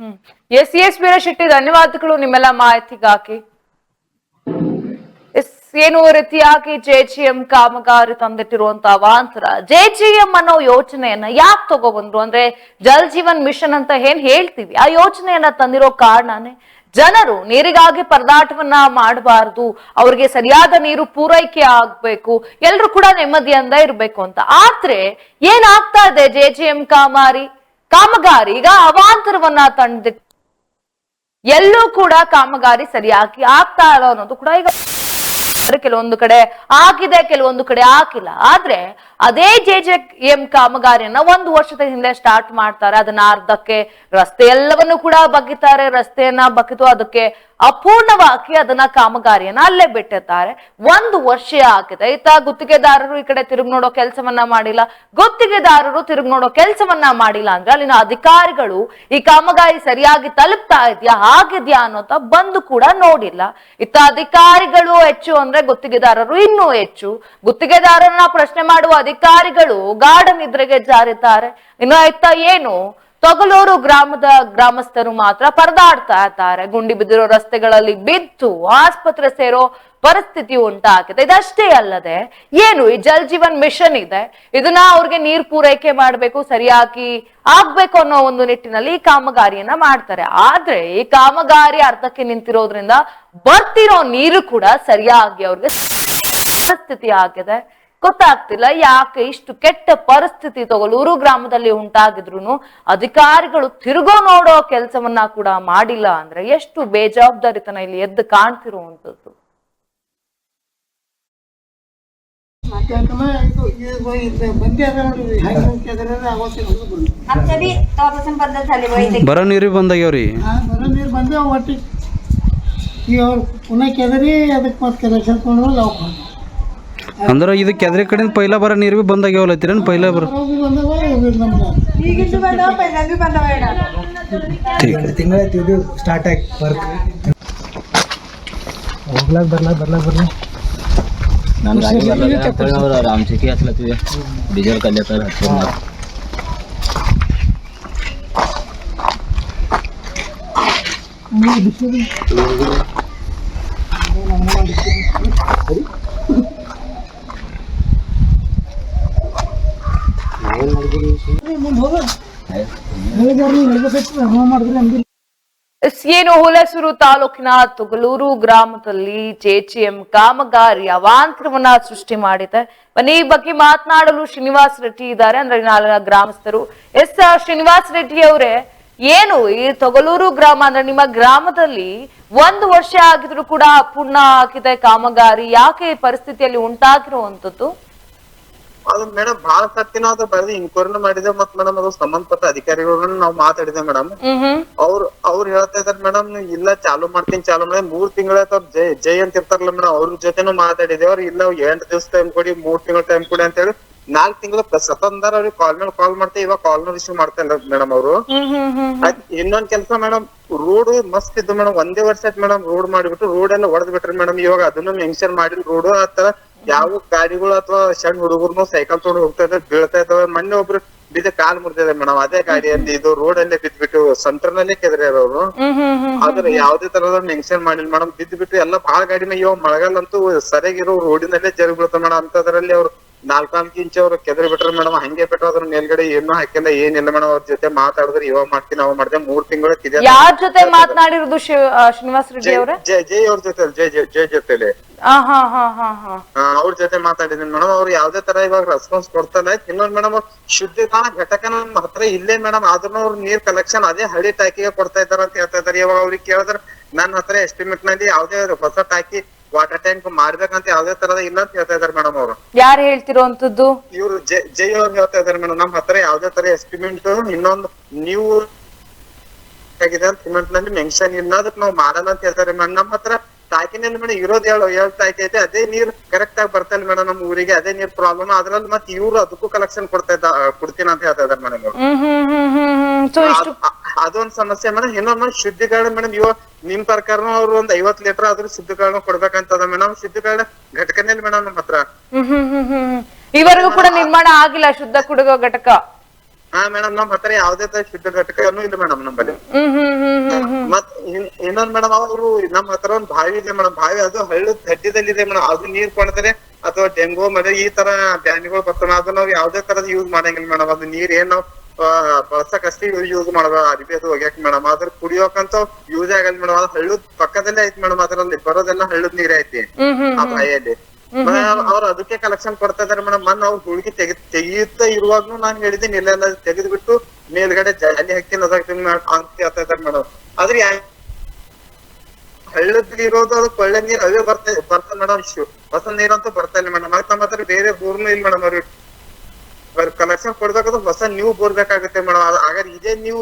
ಎಸ್ ವೀರೇಶ್ ಶೆಟ್ಟಿ, ಧನ್ಯವಾದಗಳು ನಿಮ್ಮೆಲ್ಲ ಮಾಹಿತಿಗಾಗಿ. ಏನು ರೀತಿಯಾಗಿ ಜೆಜೆಎಂ ಕಾಮಗಾರಿ ತಂದಿಟ್ಟಿರುವಂತಹ ಅವಾಂತರ, ಜೆಜೆಎಂ ಅನ್ನೋ ಯೋಜನೆಯನ್ನ ಯಾಕೆ ತಗೊಬಂದ್ರು ಅಂದ್ರೆ ಜಲ್ ಜೀವನ್ ಮಿಷನ್ ಅಂತ ಏನ್ ಹೇಳ್ತೀವಿ, ಆ ಯೋಜನೆಯನ್ನ ತಂದಿರೋ ಕಾರಣನೇ ಜನರು ನೀರಿಗಾಗಿ ಪರದಾಟವನ್ನ ಮಾಡಬಾರ್ದು, ಅವ್ರಿಗೆ ಸರಿಯಾದ ನೀರು ಪೂರೈಕೆ ಆಗ್ಬೇಕು, ಎಲ್ರು ಕೂಡ ನೆಮ್ಮದಿಯಿಂದ ಇರ್ಬೇಕು ಅಂತ. ಆದ್ರೆ ಏನಾಗ್ತಾ ಇದೆ, ಜೆಜೆಎಂ ಕಾಮಗಾರಿ ಈಗ ಅವಾಂತರವನ್ನ ತಂದಿಟ್ಟು ಎಲ್ಲೂ ಕೂಡ ಕಾಮಗಾರಿ ಸರಿಯಾಗಿ ಆಗ್ತಾ ಇಲ್ಲ ಅನ್ನೋದು ಕೂಡ ಈಗ ಕೆಲವೊಂದು ಕಡೆ ಆಗಿದೆ, ಕೆಲವೊಂದು ಕಡೆ ಆಗಿಲ್ಲ. ಆದ್ರೆ ಅದೇ JJM ಕಾಮಗಾರಿಯನ್ನ 1 ವರ್ಷದ ಹಿಂದೆ ಸ್ಟಾರ್ಟ್ ಮಾಡ್ತಾರೆ. ಅದನ್ನ ಅರ್ಧಕ್ಕೆ ರಸ್ತೆ ಎಲ್ಲವನ್ನು ಕೂಡ ಬಗ್ಗಿತಾರೆ. ರಸ್ತೆಯನ್ನ ಬಗ್ಗಿತು ಅದಕ್ಕೆ ಅಪೂರ್ಣವಾಗಿ ಅದನ್ನ ಕಾಮಗಾರಿಯನ್ನ ಅಲ್ಲೇ ಬಿಟ್ಟಿದ್ದಾರೆ. 1 ವರ್ಷ ಆಗಿದೆ. ಇತ್ತ ಗುತ್ತಿಗೆದಾರರು ಈ ಕಡೆ ತಿರುಗಿ ನೋಡೋ ಕೆಲಸವನ್ನ ಮಾಡಿಲ್ಲ, ಗುತ್ತಿಗೆದಾರರು ತಿರುಗಿ ನೋಡೋ ಕೆಲಸವನ್ನ ಮಾಡಿಲ್ಲ ಅಂದ್ರೆ ಅಲ್ಲಿನ ಅಧಿಕಾರಿಗಳು ಈ ಕಾಮಗಾರಿ ಸರಿಯಾಗಿ ತಲುಪ್ತಾ ಇದೆಯಾ, ಆಗಿದ್ಯಾ ಅನ್ನೋತ ಬಂದು ಕೂಡ ನೋಡಿಲ್ಲ. ಇತ್ತ ಅಧಿಕಾರಿಗಳು ಹೆಚ್ಚು ಅಂದ್ರೆ ಗುತ್ತಿಗೆದಾರರು ಇನ್ನೂ ಹೆಚ್ಚು. ಗುತ್ತಿಗೆದಾರರನ್ನ ಪ್ರಶ್ನೆ ಮಾಡುವ ಅಧಿಕಾರಿಗಳು ಗಾಢ ನಿದ್ರೆಗೆ ಜಾರಿದ್ದಾರೆ. ಇನ್ನು ಇತ್ತ ಏನು ತೊಗಲೂರು ಗ್ರಾಮಸ್ಥರು ಮಾತ್ರ ಪರದಾಡ್ತಾ ಇದ್ದಾರೆ. ಗುಂಡಿ ಬಿದ್ದಿರೋ ರಸ್ತೆಗಳಲ್ಲಿ ಬಿದ್ದು ಆಸ್ಪತ್ರೆ ಸೇರೋ ಪರಿಸ್ಥಿತಿ ಉಂಟಾಗಿದೆ. ಇದಷ್ಟೇ ಅಲ್ಲದೆ ಏನು ಈ ಜಲ್ ಜೀವನ್ ಮಿಷನ್ ಇದೆ, ಇದನ್ನ ಅವ್ರಿಗೆ ನೀರ್ ಪೂರೈಕೆ ಮಾಡ್ಬೇಕು, ಸರಿಯಾಗಿ ಆಗ್ಬೇಕು ಅನ್ನೋ ಒಂದು ನಿಟ್ಟಿನಲ್ಲಿ ಈ ಕಾಮಗಾರಿಯನ್ನ ಮಾಡ್ತಾರೆ. ಆದ್ರೆ ಈ ಕಾಮಗಾರಿ ಅರ್ಧಕ್ಕೆ ನಿಂತಿರೋದ್ರಿಂದ ಬರ್ತಿರೋ ನೀರು ಕೂಡ ಸರಿಯಾಗಿ ಅವ್ರಿಗೆ ಪರಿಸ್ಥಿತಿ ಆಗಿದೆ. ಗೊತ್ತಾಗ್ತಿಲ್ಲ ಯಾಕೆ ಇಷ್ಟು ಕೆಟ್ಟ ಪರಿಸ್ಥಿತಿ ತೊಗಲೂರು ಗ್ರಾಮದಲ್ಲಿ ಉಂಟಾಗಿದ್ರು ಅಧಿಕಾರಿಗಳು ತಿರುಗೋ ನೋಡೋ ಕೆಲಸವನ್ನ ಕೂಡ ಮಾಡಿಲ್ಲ ಅಂದ್ರೆ ಎಷ್ಟು ಬೇಜವಾಬ್ದಾರಿತನ ಇಲ್ಲಿ ಎದ್ದು ಕಾಣ್ತಿರುವಂತದ್ದು. ಬರ ನೀರು ಬಂದಾಗ್ಯಾವ್ರಿ, ಬರೋ ನೀರು ಬಂದ್ರೆ ಒಟ್ಟಿಗೆ ಈಗ ಅವ್ರು ಪುನಃ ಕೆದರಿ ಅದಕ್ಕೆ ಮತ್ತೆ ಕಲೆಕ್ಷನ್ ತೊಗೊಂಡು ನಾವು ಅಂದ್ರೆ ಇದು ಕೆದ್ರಿ ಕಡೆಯಿಂದ ಪೈಲ ಬರ ನೀರು ಭೀ ಬಂದಾಗ್ಯಾವಲ್ಲತ್ತೀರೇನು? ಪೈಲ ಬರ ತಿಂಗಳಾಯ್ತು ಇದು ಸ್ಟಾರ್ಟ್ ಆಗಿ ವರ್ಕ್ ಹೋಗ್ಲಾಕ್ ಬರ್ಲಾ आराम से क्या तुझे डीजल कर लेता है। ಏನು ಹುಲಸೂರು ತಾಲೂಕಿನ ತೊಗಲೂರು ಗ್ರಾಮದಲ್ಲಿ JJM ಕಾಮಗಾರಿ ಅವಾಂತರವನ್ನ ಸೃಷ್ಟಿ ಮಾಡಿದೆ. ಈ ಬಗ್ಗೆ ಮಾತನಾಡಲು ಶ್ರೀನಿವಾಸ್ ರೆಡ್ಡಿ ಇದ್ದಾರೆ, ಅಂದ್ರೆ ನಾಲ್ಕು ಗ್ರಾಮಸ್ಥರು. ಶ್ರೀನಿವಾಸ್ ರೆಡ್ಡಿ ಅವರೇ, ಏನು ಈ ತೊಗಲೂರು ಗ್ರಾಮ ಅಂದ್ರೆ ನಿಮ್ಮ ಗ್ರಾಮದಲ್ಲಿ 1 ವರ್ಷ ಆಗಿದ್ರು ಕೂಡ ಅಪೂರ್ಣ ಆಗಿದೆ ಕಾಮಗಾರಿ, ಯಾಕೆ ಈ ಪರಿಸ್ಥಿತಿಯಲ್ಲಿ ಉಂಟಾಗಿರುವಂತದ್ದು? ಅದು ಮೇಡಮ್ ಬಹಳ ಸತಿ ನಾವು ಬರ್ದು ಇನ್ಕ್ವೈರಿನೂ ಮಾಡಿದೇವ್ ಮತ್ ಮೇಡಮ್ ಅದು ಸಂಬಂಧಪಟ್ಟ ಅಧಿಕಾರಿಗಳನ್ನ ನಾವು ಮಾತಾಡಿದೇವ್ ಮೇಡಮ್. ಅವ್ರು ಹೇಳ್ತಾ ಇದಾರೆ ಮೇಡಮ್ ಇಲ್ಲ ಚಾಲು ಮಾಡ್ತೀನಿ 3 ತಿಂಗಳ ಜೈ ಅಂತ ಇರ್ತಾರಲ್ಲ ಮೇಡಮ್, ಅವ್ರ ಜೊತೆನೂ ಮಾತಾಡಿದೇವ್. ಅವ್ರು ಇಲ್ಲ 8 ದಿವಸ ಟೈಮ್ ಕೊಡಿ, 3 ತಿಂಗಳ ಟೈಮ್ ಕೊಡಿ ಅಂತ ಹೇಳಿ 4 ತಿಂಗಳ ಸತಂದಾರ ಅವ್ರಿಗೆ ಕಾಲ್ ಮೇಲೆ ಕಾಲ್ ಮಾಡ್ತೇವೆ. ಇವಾಗ ಕಾಲ್ ರಿಸೀವ್ ಮಾಡ್ತಾ ಇಲ್ಲ ಮೇಡಮ್ ಅವರು. ಇನ್ನೊಂದ್ ಕೆಲ್ಸ ಮೇಡಮ್, ರೋಡ್ ಮಸ್ತ್ ಇದ್ದು ಮೇಡಮ್, 1 ವರ್ಷ ಆಯ್ತು ಮೇಡಮ್ ರೋಡ್ ಮಾಡಿಬಿಟ್ಟು ರೋಡ್ ಎಲ್ಲ ಹೊಡೆದ್ ಬಿಟ್ರಿ ಮೇಡಮ್. ಇವಾಗ ಅದನ್ನು ಮೆನ್ಷನ್ ಮಾಡಿಲ್ಲ ರೋಡ್. ಆತರ ಯಾವ ಗಾಡಿಗಳು ಅಥವಾ ಸಣ್ಣ ಹುಡುಗರು ಸೈಕಲ್ ತಗೊಂಡು ಹೋಗ್ತಾ ಇದ್ದಾರೆ, ಬೀಳ್ತಾ ಇದ್ದಾವೆ. ಮೊನ್ನೆ ಒಬ್ರು ಬಿದ್ದ ಕಾಲ್ ಮುರಿದಿದೆ ಮೇಡಮ್ ಅದೇ ಗಾಡಿಯಲ್ಲಿ. ಇದು ರೋಡ್ ಅಲ್ಲೇ ಬಿದ್ದ್ಬಿಟ್ಟು ಸೆಂಟರ್ನಲ್ಲೇ ಕೆದರ್ಯಾರ ಅವರು. ಆದ್ರೆ ಯಾವ್ದೇ ತರದ ಮೆನ್ಷನ್ ಮಾಡಿಲ್ಲ ಮೇಡಮ್. ಬಿದ್ದು ಎಲ್ಲ ಬಹಳ ಗಾಡಿನ ಇವಾಗ ಮಳೆಗಾಲ ಅಂತೂ ಸರಿಯಾಗಿರೋ ರೋಡಿನಲ್ಲೇ ಜರುಗ್ ಬೀಳ್ತಾವ ಮೇಡಮ್. ಅಂತದ್ರಲ್ಲಿ ಅವ್ರು 4 ಇಂಚ್ ಅವ್ರು ಕೆದರಿ ಬಿಟ್ರ ಮೇಡಮ್. ಹಂಗೆ ಬಿಟ್ರು ಅದ್ರ ಮೇಲ್ಗಡೆ ಏನು ಹಾಕಿಲ್ಲ ಏನಿಲ್ಲ ಮೇಡಮ್. ಅವ್ರ ಜೊತೆ ಮಾತಾಡಿದ್ರೆ ಇವಾಗ ಮಾಡ್ತೀನಿ ಅವಾಗ ಮಾಡ್ದೆ 3 ತಿಂಗಳ ಯಾರ ಜೊತೆ ಮಾತನಾಡಿರೋದು ಶ್ರೀನಿವಾಸ್ ರೆಡ್ಡಿ ಅವರೇ? ಜೈ ಅವ್ರ ಜೊತೆ ಜೈ ಜೊತೆಲಿ ಅವ್ರ ಜೊತೆ ಮಾತಾಡಿದೀನಿ ಮೇಡಮ್. ಅವ್ರು ಯಾವ್ದೇ ತರ ಇವಾಗ ರೆಸ್ಪಾನ್ಸ್ ಕೊಡ್ತಲ್ಲ. ಇನ್ನೊಂದ್ ಮೇಡಮ್ ಶುದ್ಧೀಕರಣ ಘಟಕ ನಮ್ಮ ಹತ್ರ ಇಲ್ಲೇ ಮೇಡಮ್, ಆದ್ರೂ ಅವ್ರು ನೀರ್ ಕಲೆಕ್ಷನ್ ಅದೇ ಹಳಿ ಟಾಕಿಗೆ ಕೊಡ್ತಾ ಇದಾರ ಅಂತ ಹೇಳ್ತಾ ಇದಾರೆ. ಇವಾಗ ಅವ್ರಿಗೆ ಕೇಳಿದ್ರೆ ನನ್ನ ಹತ್ರ ಎಸ್ಟಿಮೇಟ್ ನಲ್ಲಿ ಯಾವ್ದೇ ಹೊಸ ಟಾಕಿ ವಾಟರ್ ಟ್ಯಾಂಕ್ ಮಾಡ್ಬೇಕಂತ ಯಾವ್ದೇ ತರದ ಇಲ್ಲ ಅಂತ ಹೇಳ್ತಾ ಇದಾರೆ ಮೇಡಮ್ ಅವರು. ಯಾರು ಹೇಳ್ತಿರೋಂತದ್ದು? ಇವ್ರು ಜೈ ಅವ್ರು ಹೇಳ್ತಾ ಇದಾರೆ ಮೇಡಮ್. ನಮ್ ಹತ್ರ ಯಾವ್ದೇ ತರ ಎಸ್ಟಿಮೇಟ್ ಇನ್ನೊಂದು ನೀವು ಆಗಿದೆ ಅಂತ ಸಿಮೆಂಟ್ ನಲ್ಲಿ ಮೆನ್ಷನ್ ಇಲ್ಲ, ಅದಕ್ಕೆ ನಾವು ಮಾಡಲ್ಲ ಅಂತ ಹೇಳ್ತಾರೆ ಮೇಡಮ್. ನಮ್ ಹತ್ರ ಟಾಕಿನಲ್ಲಿ ಮೇಡಮ್ ಇರೋದ್ 7 ಟಾಕಿ ಐತೆ, ಅದೇ ನೀರ್ ಕರೆಕ್ಟ್ ಆಗಿ ಬರ್ತಾ ಇಲ್ಲ ಮೇಡಮ್ ನಮ್ ಊರಿಗೆ. ಅದೇ ನೀರ್ ಪ್ರಾಬ್ಲಮ್. ಅದ್ರಲ್ಲಿ ಮತ್ತೆ ಇವ್ರು ಅದಕ್ಕೂ ಕಲೆಕ್ಷನ್ ಕೊಡ್ತೀನಿ ಅಂತ ಹೇಳ್ತಾ ಇದಾರೆ ಮೇಡಮ್. ಅದೊಂದ್ ಸಮಸ್ಯೆ ಮೇಡಮ್. ಇನ್ನೊಂದ್ ಶುದ್ಧೀಕರಣ ಮೇಡಮ್, ಇವಾಗ ನಿಮ್ ಪ್ರಕಾರ ಅವ್ರು ಒಂದ್ 50 ಲೀಟರ್ ಆದ್ರೂ ಶುದ್ಧೀಕರಣ ಕೊಡ್ಬೇಕಂತದ ಮೇಡಮ್. ಶುದ್ಧೀಕರಣ ಘಟಕನಲ್ಲಿ ಮೇಡಮ್ ನಮ್ ಹತ್ರ ಇವರೆಗೂ ಕೂಡ ನಿರ್ಮಾಣ ಆಗಿಲ್ಲ ಶುದ್ಧ ಕುಡಿಯೋ ಘಟಕ. ಹಾ ಮೇಡಮ್, ನಮ್ ಹತ್ರ ಯಾವ್ದೇ ತರ ಶುದ್ಧ ಘಟಕ ಇಲ್ಲ ಮೇಡಮ್ ನಮ್ಮಲ್ಲಿ. ಮತ್ ಇನ್ನೊಂದ್ ಮೇಡಮ್, ಅವ್ರು ನಮ್ ಹತ್ರ ಒಂದ್ ಬಾವಿ ಇದೆ ಮೇಡಮ್. ಬಾವಿ ಅದು ಹಳ್ಳದ ತಡ್ಡಿದಲ್ಲಿ ಇದೆ ಮೇಡಮ್. ಅದು ನೀರ್ ಕೊಡ್ತಾರೆ ಅಥವಾ ಡೆಂಗು ಮತ್ತೆ ಈ ತರ ಬ್ಯಾನಿಗಳು ಬರ್ತಾವ. ಅದನ್ನ ನಾವ್ ಯಾವ್ದೇ ತರದ ಯೂಸ್ ಮಾಡಂಗಿಲ್ಲ ಮೇಡಮ್. ಅದು ನೀರ್ ಏನ್ ನಾವ್ ಬಳಸಕ್ಕಷ್ಟೇ ಯೂಸ್ ಮಾಡೋದು, ಅರಿವಿ ಅದು ಒಗ್ಯಾಕ ಮೇಡಮ್. ಅದ್ರ ಕುಡಿಯೋಕಂತ ಯೂಸ್ ಆಗಲ್ಲ ಮೇಡಮ್. ಅದು ಹಳ್ಳದ ಪಕ್ಕದಲ್ಲೇ ಐತಿ ಮೇಡಮ್. ಅದ್ರಲ್ಲಿ ಬರೋದೆಲ್ಲ ಹಳ್ಳದ ನೀರೇ ಐತಿ ಆ ಬಾವಿಯಲ್ಲಿ. ಅವ್ರು ಅದಕ್ಕೆ ಕಲೆಕ್ಷನ್ ಕೊಡ್ತಾ ಇದಾರೆ ಮೇಡಮ್. ಮೊನ್ನೆ ಅವ್ರು ಹುಡುಗಿ ತೆಗಿಯುತ್ತಾ ಇರುವಾಗ್ನು ನಾನ್ ಹೇಳಿದ್ದೀನಿ ಇಲ್ಲ ತೆಗೆದು ಬಿಟ್ಟು ಮೇಲ್ಗಡೆ ಜಾಲಿ ಹಾಕ್ತೀನಿ ಅದಾಗ್ತೀನಿ ಅಂತ ಹೇಳ್ತಾ ಇದಾರೆ ಮೇಡಮ್. ಆದ್ರೆ ಹಳ್ಳದಲ್ಲಿ ಇರೋದು ಅದು ಕೊಳ್ಳೆ ನೀರ್ ಅವೇ ಬರ್ತದೆ ಮೇಡಮ್. ಹೊಸ ನೀರಂತೂ ಬರ್ತಾ ಇಲ್ಲ ಮೇಡಮ್. ಮತ್ತೆ ನಮ್ಮ ಹತ್ರ ಬೇರೆ ಬೋರ್ನು ಇಲ್ಲ ಮೇಡಮ್. ಅವ್ರಿಗೆ ಕಲೆಕ್ಷನ್ ಕೊಡ್ಬೇಕಾದ್ರೆ ಹೊಸ ನ್ಯೂ ಬೋರ್ ಬೇಕಾಗುತ್ತೆ ಮೇಡಮ್. ಹಾಗಾದ್ರೆ ಇದೇ ನೀವು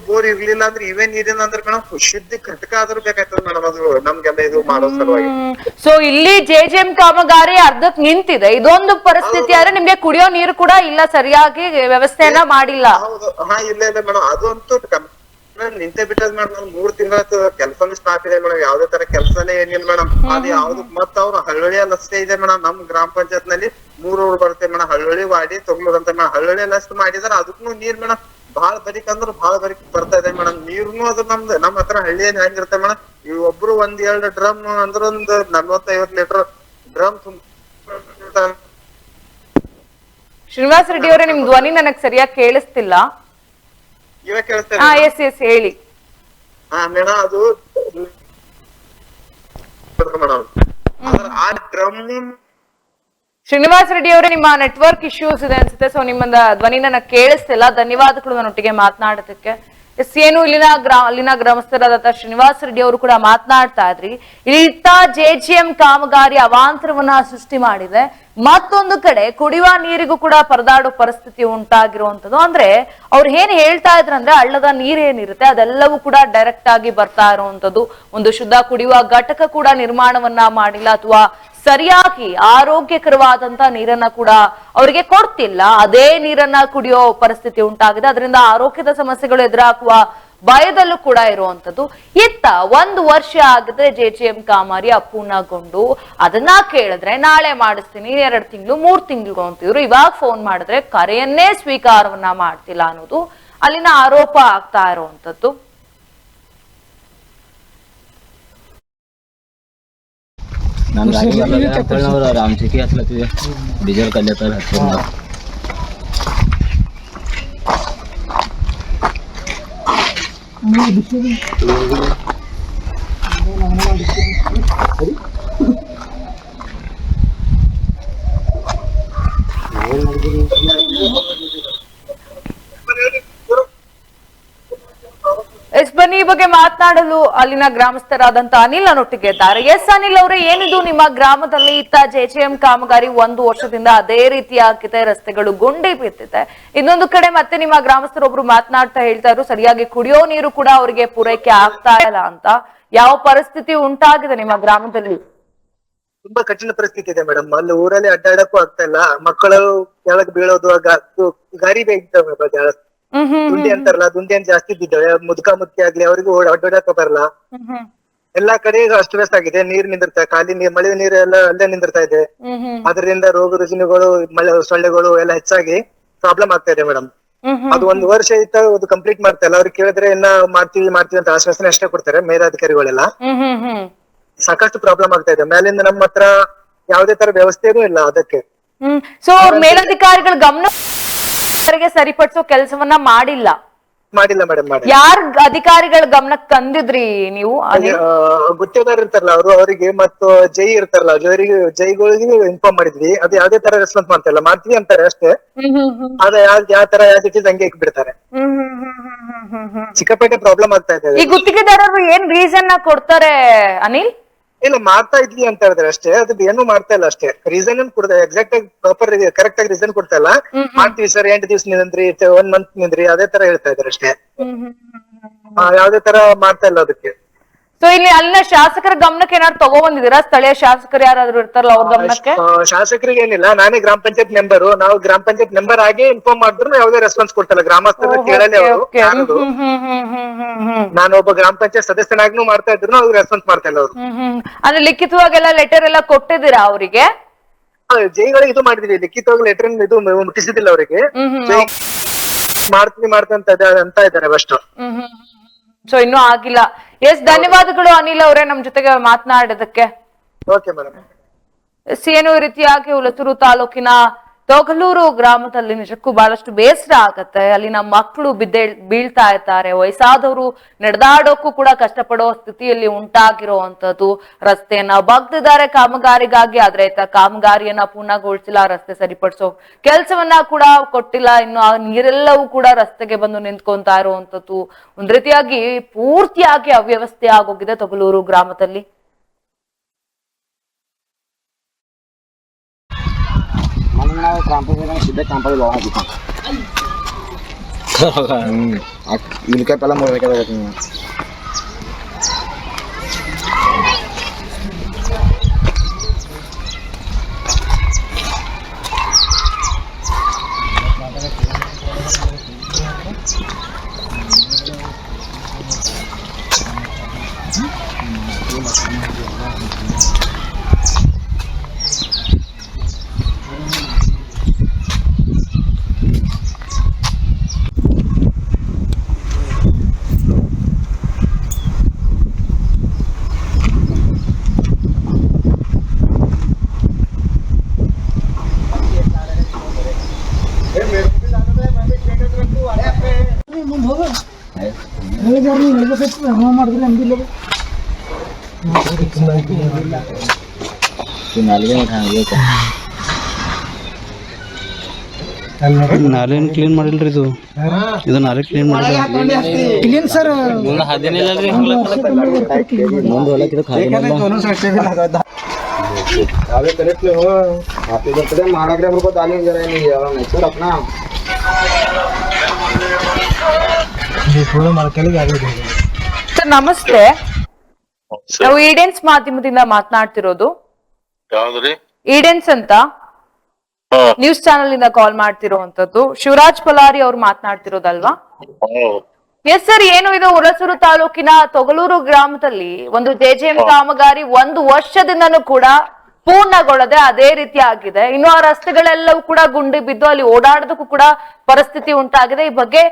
ಬೋರ್ ಇರ್ಲಿಲ್ಲ ಅಂದ್ರೆ ಇವೇ ನೀರಿನ ಅಂದ್ರೆ ಮೇಡಮ್ ಶುದ್ಧಿ ಘಟಕ ಆದ್ರೂ ಬೇಕಾಗ್ತದೆ ಮೇಡಮ್. ಅದು ನಮ್ಗೆಲ್ಲ ಇದು ಮಾಡೋ ಸಲುವಾಗಿ. ಸೊ ಇಲ್ಲಿ JJM ಕಾಮಗಾರಿ ಅರ್ಧಕ್ ನಿಂತಿದೆ. ಇದೊಂದು ಪರಿಸ್ಥಿತಿ ಆದ್ರೆ ನಿಮ್ಗೆ ಕುಡಿಯೋ ನೀರು ಕೂಡ ಇಲ್ಲ, ಸರಿಯಾಗಿ ವ್ಯವಸ್ಥೆಯನ್ನ ಮಾಡಿಲ್ಲ. ಹೌದು, ಇಲ್ಲ ಮೇಡಮ್, ಅದು ಅಂತೂ ನಿಂತೆ ಬಿಟ್ಟದ್ ಮೇಡಮ್. 3 ತಿಂಗಳ ಕೆಲಸನೂ ಸ್ಟಾಪ್ ಇದೆ ಮೇಡಮ್. ಯಾವ್ದೇ ತರ ಕೆಲಸನೇ ಏನಿಲ್ಲ ಮೇಡಮ್. ಅದು ಯಾವ್ದು ಮತ್ತ ಅವ್ರು ಹಳ್ಳಿಯಲ್ಲಿ ಅಷ್ಟೇ ಇದೆ ಮೇಡಮ್. ನಮ್ ಗ್ರಾಮ ಪಂಚಾಯತ್ ನಲ್ಲಿ 3 ಊರು ಬರುತ್ತೆ ಮೇಡಮ್. ಹಳ್ಳಿ ವಾಡಿ ತೊಗ್ಲೂರ್ ಅಂತ ಮೇಡಮ್. ಹಳ್ಳಿಯಲ್ಲಿ ಅಷ್ಟು ಮಾಡಿದಾರೆ. ಅದಕ್ಕೂ ನೀರ್ ಮೇಡಮ್ ಬಾಳ ಬರಿಕ್ ಅಂದ್ರೆ ಬಾಳ ಬರಿಕ್ ಬರ್ತಾ ಇದೆ ಮೇಡಮ್. ನೀರ್ನು ಅದು ನಮ್ ಹತ್ರ ಹಳ್ಳಿಯಲ್ಲಿ ಹೆಂಗಿರುತ್ತೆ ಮೇಡಮ್, ಇವ್ ಒಬ್ರು 1-2 ಡ್ರಮ್ ಅಂದ್ರ ಒಂದ್ 40-50 ಲೀಟರ್ ಡ್ರಮ್ ಶ್ರೀನಿವಾಸ್ ರೆಡ್ಡಿ ಅವರೇ, ನಿಮ್ ಧ್ವನಿ ನನಗ್ ಸರಿಯಾಗಿ ಕೇಳಿಸ್ತಿಲ್ಲ. ಇವಾಗ ಕೇಳ್ತಾ ಎಸ್ ಹೇಳಿ. ಮೇಡಮ್ ಅದು ಮೇಡಮ್ ಆ ಡ್ರಮ್. ಶ್ರೀನಿವಾಸ್ ರೆಡ್ಡಿ ಅವರೇ, ನಿಮ್ಮ ನೆಟ್ವರ್ಕ್ ಇಶ್ಯೂಸ್ ಇದೆ ಅನ್ಸುತ್ತೆ. ಸೊ ನಿಮ್ಮ ಧ್ವನಿ ನನಗೆ ಕೇಳಿಸ್ತಿಲ್ಲ. ಧನ್ಯವಾದಗಳು ನನ್ನೊಟ್ಟಿಗೆ ಮಾತನಾಡೋದಕ್ಕೆ. ಏನು ಅಲ್ಲಿನ ಗ್ರಾಮಸ್ಥರಾದ ಶ್ರೀನಿವಾಸ್ ರೆಡ್ಡಿ ಅವರು ಕೂಡ ಮಾತನಾಡ್ತಾ ಇದ್ರಿ. ಇತ್ತ JJM ಕಾಮಗಾರಿ ಅವಾಂತರವನ್ನ ಸೃಷ್ಟಿ ಮಾಡಿದೆ. ಮತ್ತೊಂದು ಕಡೆ ಕುಡಿಯುವ ನೀರಿಗೂ ಕೂಡ ಪರದಾಡೋ ಪರಿಸ್ಥಿತಿ ಉಂಟಾಗಿರುವಂತದ್ದು. ಅಂದ್ರೆ ಅವ್ರು ಏನ್ ಹೇಳ್ತಾ ಇದ್ರು ಅಂದ್ರೆ, ಹಳ್ಳದ ನೀರೇನಿರುತ್ತೆ ಅದೆಲ್ಲವೂ ಕೂಡ ಡೈರೆಕ್ಟ್ ಆಗಿ ಬರ್ತಾ ಇರುವಂತದ್ದು. ಒಂದು ಶುದ್ಧ ಕುಡಿಯುವ ಘಟಕ ಕೂಡ ನಿರ್ಮಾಣವನ್ನ ಮಾಡಿಲ್ಲ, ಅಥವಾ ಸರಿಯಾಗಿ ಆರೋಗ್ಯಕರವಾದಂತ ನೀರನ್ನ ಕೂಡ ಅವರಿಗೆ ಕೊಡ್ತಿಲ್ಲ. ಅದೇ ನೀರನ್ನ ಕುಡಿಯೋ ಪರಿಸ್ಥಿತಿ ಉಂಟಾಗಿದೆ. ಅದರಿಂದ ಆರೋಗ್ಯದ ಸಮಸ್ಯೆಗಳು ಎದುರಾಗುವ ಭಯದಲ್ಲೂ ಕೂಡ ಇರುವಂತದ್ದು. ಇತ್ತ 1 ವರ್ಷ ಆಗಿದ್ರೆ JJM ಕಾಮಗಾರಿ ಅಪೂರ್ಣಗೊಂಡು, ಅದನ್ನ ಕೇಳಿದ್ರೆ ನಾಳೆ ಮಾಡಿಸ್ತೀನಿ, 2 ತಿಂಗಳು 3 ತಿಂಗಳು ಅಂತಿದ್ರು. ಇವಾಗ ಫೋನ್ ಮಾಡಿದ್ರೆ ಕರೆಯನ್ನೇ ಸ್ವೀಕಾರವನ್ನ ಮಾಡ್ತಿಲ್ಲ ಅನ್ನೋದು ಅಲ್ಲಿನ ಆರೋಪ ಆಗ್ತಾ ಇರುವಂತದ್ದು. ನಾನು ಗಾಡಿ आमची की असलं तुझ्या डिझेल काढल्या तर ಬನ್ನಿ, ಈ ಬಗ್ಗೆ ಮಾತನಾಡಲು ಅಲ್ಲಿನ ಗ್ರಾಮಸ್ಥರಾದಂತ ಅನಿಲ್ ನನ್ನೊಟ್ಟಿಗೆ ಇದ್ದಾರೆ. ಎಸ್ ಅನಿಲ್ ಅವರೇ, ಏನಿದು ನಿಮ್ಮ ಗ್ರಾಮದಲ್ಲಿ ಇತ್ತ JJM ಕಾಮಗಾರಿ 1 ವರ್ಷದಿಂದ ಅದೇ ರೀತಿಯಾಗಿದೆ, ರಸ್ತೆಗಳು ಗುಂಡಿ ಬಿದ್ದಿದೆ. ಇನ್ನೊಂದು ಕಡೆ ಮತ್ತೆ ನಿಮ್ಮ ಗ್ರಾಮಸ್ಥರೊಬ್ರು ಮಾತನಾಡ್ತಾ ಹೇಳ್ತಾ ಇದ್ರು, ಸರಿಯಾಗಿ ಕುಡಿಯೋ ನೀರು ಕೂಡ ಅವರಿಗೆ ಪೂರೈಕೆ ಆಗ್ತಾ ಇಲ್ಲ ಅಂತ. ಯಾವ ಪರಿಸ್ಥಿತಿ ಉಂಟಾಗಿದೆ ನಿಮ್ಮ ಗ್ರಾಮದಲ್ಲಿ? ತುಂಬಾ ಕಠಿಣ ಪರಿಸ್ಥಿತಿ ಇದೆ ಮೇಡಮ್. ಅಲ್ಲಿ ಊರಲ್ಲಿ ಅಡ್ಡಾಡಕ್ಕೂ ಆಗ್ತಾ ಇಲ್ಲ. ಮಕ್ಕಳು ಕೆಳಗ್ ಬೀಳೋದು, ಗಾರಿ ಬೇಯ್ತವೆ ಜಾಸ್ತಿ. ದುಂಡಿ ಅಂತಾರಲ್ಲ, ದುಂಡಿ ಅಂತ ಜಾಸ್ತಿ ಬಿದ್ದಾವೆ. ಮುದ್ಕಿ ಆಗ್ಲಿ ಅವ್ರಿಗೂ ಅಡ್ಡಾಡಕ ಬರಲ್ಲ. ಎಲ್ಲಾ ಕಡೆ ಅಸ್ತವ್ಯಸ್ತ ಆಗಿದೆ. ನೀರ್ ನಿಂದಿರ್ತಾ, ಖಾಲಿ ನೀರ್, ಮಳೆ ನೀರು ಎಲ್ಲ ಅಲ್ಲೇ ನಿಂದಿರ್ತಾ ಇದೆ. ಅದರಿಂದ ರೋಗ ರುಜಿನಗಳು, ಸೊಳ್ಳೆಗಳು ಎಲ್ಲ ಹೆಚ್ಚಾಗಿ ಪ್ರಾಬ್ಲಮ್ ಆಗ್ತಾ ಇದೆ ಮೇಡಮ್. ಅದು 1 ವರ್ಷ ಇತ್ತ, ಅದು ಕಂಪ್ಲೀಟ್ ಮಾಡ್ತಾ ಇಲ್ಲ. ಅವ್ರಿಗೆ ಕೇಳಿದ್ರೆ ಇನ್ನ ಮಾಡ್ತೀವಿ ಅಂತ ಆಶ್ವಾಸನೆ ಅಷ್ಟೇ ಕೊಡ್ತಾರೆ ಮೇಲಾಧಿಕಾರಿಗಳೆಲ್ಲ. ಸಾಕಷ್ಟು ಪ್ರಾಬ್ಲಮ್ ಆಗ್ತಾ ಇದೆ. ಮೇಲಿಂದ ನಮ್ಮ ಹತ್ರ ಯಾವುದೇ ತರ ವ್ಯವಸ್ಥೆನೂ ಇಲ್ಲ ಅದಕ್ಕೆ. ಸೊ ಮೇಲಧಿಕಾರಿಗಳ ಗಮನ ಸರಿಪಡಿಸೋ ಕೆಲಸವನ್ನ ಮಾಡಿಲ್ಲ ಮೇಡಮ್. ಯಾರ ಅಧಿಕಾರಿಗಳ ಗಮನಕ್ಕೆ ತಂದಿದ್ರಿ ನೀವು? ಗುತ್ತೇದಾರ್ ಇರ್ತಾರಲ್ಲ ಅವರಿಗೆ ಮತ್ತು ಜೈ ಇರ್ತಾರಲ್ಲ, ಜೈಗಳಿಗೆ ಇನ್ಫಾರ್ಮ್ ಮಾಡಿದ್ವಿ. ಅದು ಯಾವ್ದೇ ತರ ರೆಸ್ಪಾನ್ಸ್ ಮಾಡ್ತಾ ಇಲ್ಲ. ಮಾಡ್ತೀವಿ ಅಂತಾರೆ ಅಷ್ಟೇ. ಅದ ಯಾವ ತರ ಯಾವ್ದು ಹಂಗೆ ಬಿಡ್ತಾರೆ. ಸಿಕ್ಕಾಪೇಟೆ ಪ್ರಾಬ್ಲಮ್ ಆಗ್ತಾ ಇದೆ. ಈ ಗುತ್ತಿಗೆದಾರರು ಏನ್ ರೀಸನ್ ಕೊಡ್ತಾರೆ ಅನಿಲ್? ಇಲ್ಲ, ಮಾಡ್ತಾ ಇದ್ವಿ ಅಂತ ಹೇಳಿದ್ರೆ ಅಷ್ಟೇ. ಅದು ಏನು ಮಾಡ್ತಾ ಇಲ್ಲ ಅಷ್ಟೇ. ರೀಸನ್ ಕೊಡ್ತಾರೆ, ಎಕ್ಸಾಕ್ಟ್ ಆಗಿ ಪ್ರಾಪರ್ ಕರೆಕ್ಟ್ ಆಗಿ ರೀಸನ್ ಕೊಡ್ತಾ ಇಲ್ಲ. ಮಾಡ್ತೀವಿ ಸರ್, 8 ದಿವಸ ನಿಂದ್ರಿ, 1 ಮಂತ್ ನಿಂದ್ರಿ, ಅದೇ ತರ ಹೇಳ್ತಾ ಇದಾರೆ ಅಷ್ಟೇ. ಯಾವ್ದೇ ತರ ಮಾಡ್ತಾ ಇಲ್ಲ ಅದಕ್ಕೆ. ಸೊ ಇಲ್ಲಿ ಅಲ್ಲಿನ ಶಾಸಕರ ಗಮನಕ್ಕೆ ಏನಾದ್ರು ತಗೊಬಂದಿದ್ದೀರಾ? ಸ್ಥಳೀಯ ಶಾಸಕರು ಯಾರಾದ್ರೂ ಇರ್ತಾರಲ್ಲ ಅವ್ರ ಗಮನಕ್ಕೆ? ಶಾಸಕರಿಗೆ ಏನಿಲ್ಲ, ನಾನೇ ಗ್ರಾಮ ಪಂಚಾಯತ್ ಮೆಂಬರ್. ನಾವು ಗ್ರಾಮ ಪಂಚಾಯತ್ ಮೆಂಬರ್ ಆಗಿ ಇನ್ಫಾರ್ಮ್ ಮಾಡಿದ್ರು ಯಾವುದೇ ರೆಸ್ಪಾನ್ಸ್ ಕೊಡ್ತಲ್ಲ. ಗ್ರಾಮಸ್ಥರ ಕೇಳಲಿ ಅವರು. ನಾನು ಒಬ್ಬ ಗ್ರಾಮ ಪಂಚಾಯತ್ ಸದಸ್ಯನಾಗೂ ಮಾಡ್ತಾ ಇದ್ರು, ಅವ್ರಿಗೆ ರೆಸ್ಪಾನ್ಸ್ ಮಾಡ್ತಾ ಇಲ್ಲ ಅವರು. ಅಂದ್ರೆ ಲಿಖಿತವಾಗೆಲ್ಲ ಲೆಟರ್ ಎಲ್ಲ ಕೊಟ್ಟಿದ್ದೀರಾ ಅವರಿಗೆ? ಜೈಗಳಿಗೆ ಇದು ಮಾಡಿದೀವಿ, ಲಿಖಿತವಾಗಿ ಲೆಟರ್ ಇದು ಮುಟ್ಟಿಸಿದಿಲ್ಲ ಅವರಿಗೆ. ಮಾಡ್ತೀನಿ ಅಂತ ಇದ್ದಾರೆ ಅಷ್ಟು. ಸೊ ಇನ್ನೂ ಆಗಿಲ್ಲ. ಎಸ್, ಧನ್ಯವಾದಗಳು ಅನಿಲ್ ಅವರೇ ನಮ್ ಜೊತೆಗೆ ಮಾತನಾಡೋದಕ್ಕೆ. Okay madam. ಏನು ಈ ರೀತಿಯಾಗಿ ಹುಲಸೂರು ತಾಲೂಕಿನ ತೊಗಲೂರು ಗ್ರಾಮದಲ್ಲಿ ನಿಜಕ್ಕೂ ಬಹಳಷ್ಟು ಬೇಸರ ಆಗತ್ತೆ. ಅಲ್ಲಿನ ಮಕ್ಕಳು ಬೀಳ್ತಾ ಇರ್ತಾರೆ, ವಯಸ್ಸಾದವರು ನಡೆದಾಡೋಕ್ಕೂ ಕೂಡ ಕಷ್ಟಪಡೋ ಸ್ಥಿತಿಯಲ್ಲಿ ಉಂಟಾಗಿರುವಂತದ್ದು. ರಸ್ತೆಯನ್ನ ಬಗ್ದಿದ್ದಾರೆ ಕಾಮಗಾರಿಗಾಗಿ, ಆದ್ರೆ ಕಾಮಗಾರಿಯನ್ನ ಪೂರ್ಣಗೊಳಿಸಿಲ್ಲ, ರಸ್ತೆ ಸರಿಪಡಿಸೋ ಕೆಲಸವನ್ನ ಕೂಡ ಕೊಟ್ಟಿಲ್ಲ. ಇನ್ನು ಆ ನೀರೆಲ್ಲವೂ ಕೂಡ ರಸ್ತೆಗೆ ಬಂದು ನಿಂತ್ಕೊಂತಾ ಇರುವಂತದ್ದು. ಒಂದ್ ರೀತಿಯಾಗಿ ಪೂರ್ತಿಯಾಗಿ ಅವ್ಯವಸ್ಥೆ ಆಗೋಗಿದೆ ತೊಗಲೂರು ಗ್ರಾಮದಲ್ಲಿ. इनका पहला मोड़ क्या ನಾಲೆ ಕ್ಲೀನ್ ಮಾಡಿಲ್ರಿ ಇದು ನಾಲೆ ಕ್ಲೀನ್ ಮಾಡಿಲ್ಲ ಸರ್ ಸರ್ ನಮಸ್ತೆ, ನಾವು ಈಡೆನ್ಸ್ ಮಾಧ್ಯಮದಿಂದ ಮಾತನಾಡ್ತಿರೋದು. ಯಾವ್ದ್ರಿ? ಈಡೆನ್ಸ್ ಅಂತ ನ್ಯೂಸ್ ಚಾನೆಲ್ ಇಂದ ಕಾಲ್ ಮಾಡ್ತಿರುವಂತದ್ದು. ಶಿವರಾಜ್ ಪಲಾರಿ ಅವ್ರು ಮಾತನಾಡ್ತಿರೋದಲ್ವಾ? ಎಸ್ ಸರ್, ಏನು ಇದು ಹುಣಸೂರು ತಾಲೂಕಿನ ತೊಗಲೂರು ಗ್ರಾಮದಲ್ಲಿ ಒಂದು ಜೆಜೆಎಂ ಕಾಮಗಾರಿ 1 ವರ್ಷದಿಂದನೂ ಕೂಡ ಪೂರ್ಣಗೊಳ್ಳದೆ ಅದೇ ರೀತಿ ಆಗಿದೆ. ಇನ್ನು ಆ ರಸ್ತೆಗಳೆಲ್ಲವೂ ಕೂಡ ಗುಂಡಿ ಬಿದ್ದು ಅಲ್ಲಿ ಓಡಾಡೋದಕ್ಕೂ ಕೂಡ ಪರಿಸ್ಥಿತಿ ಉಂಟಾಗಿದೆ. ಈ ಬಗ್ಗೆ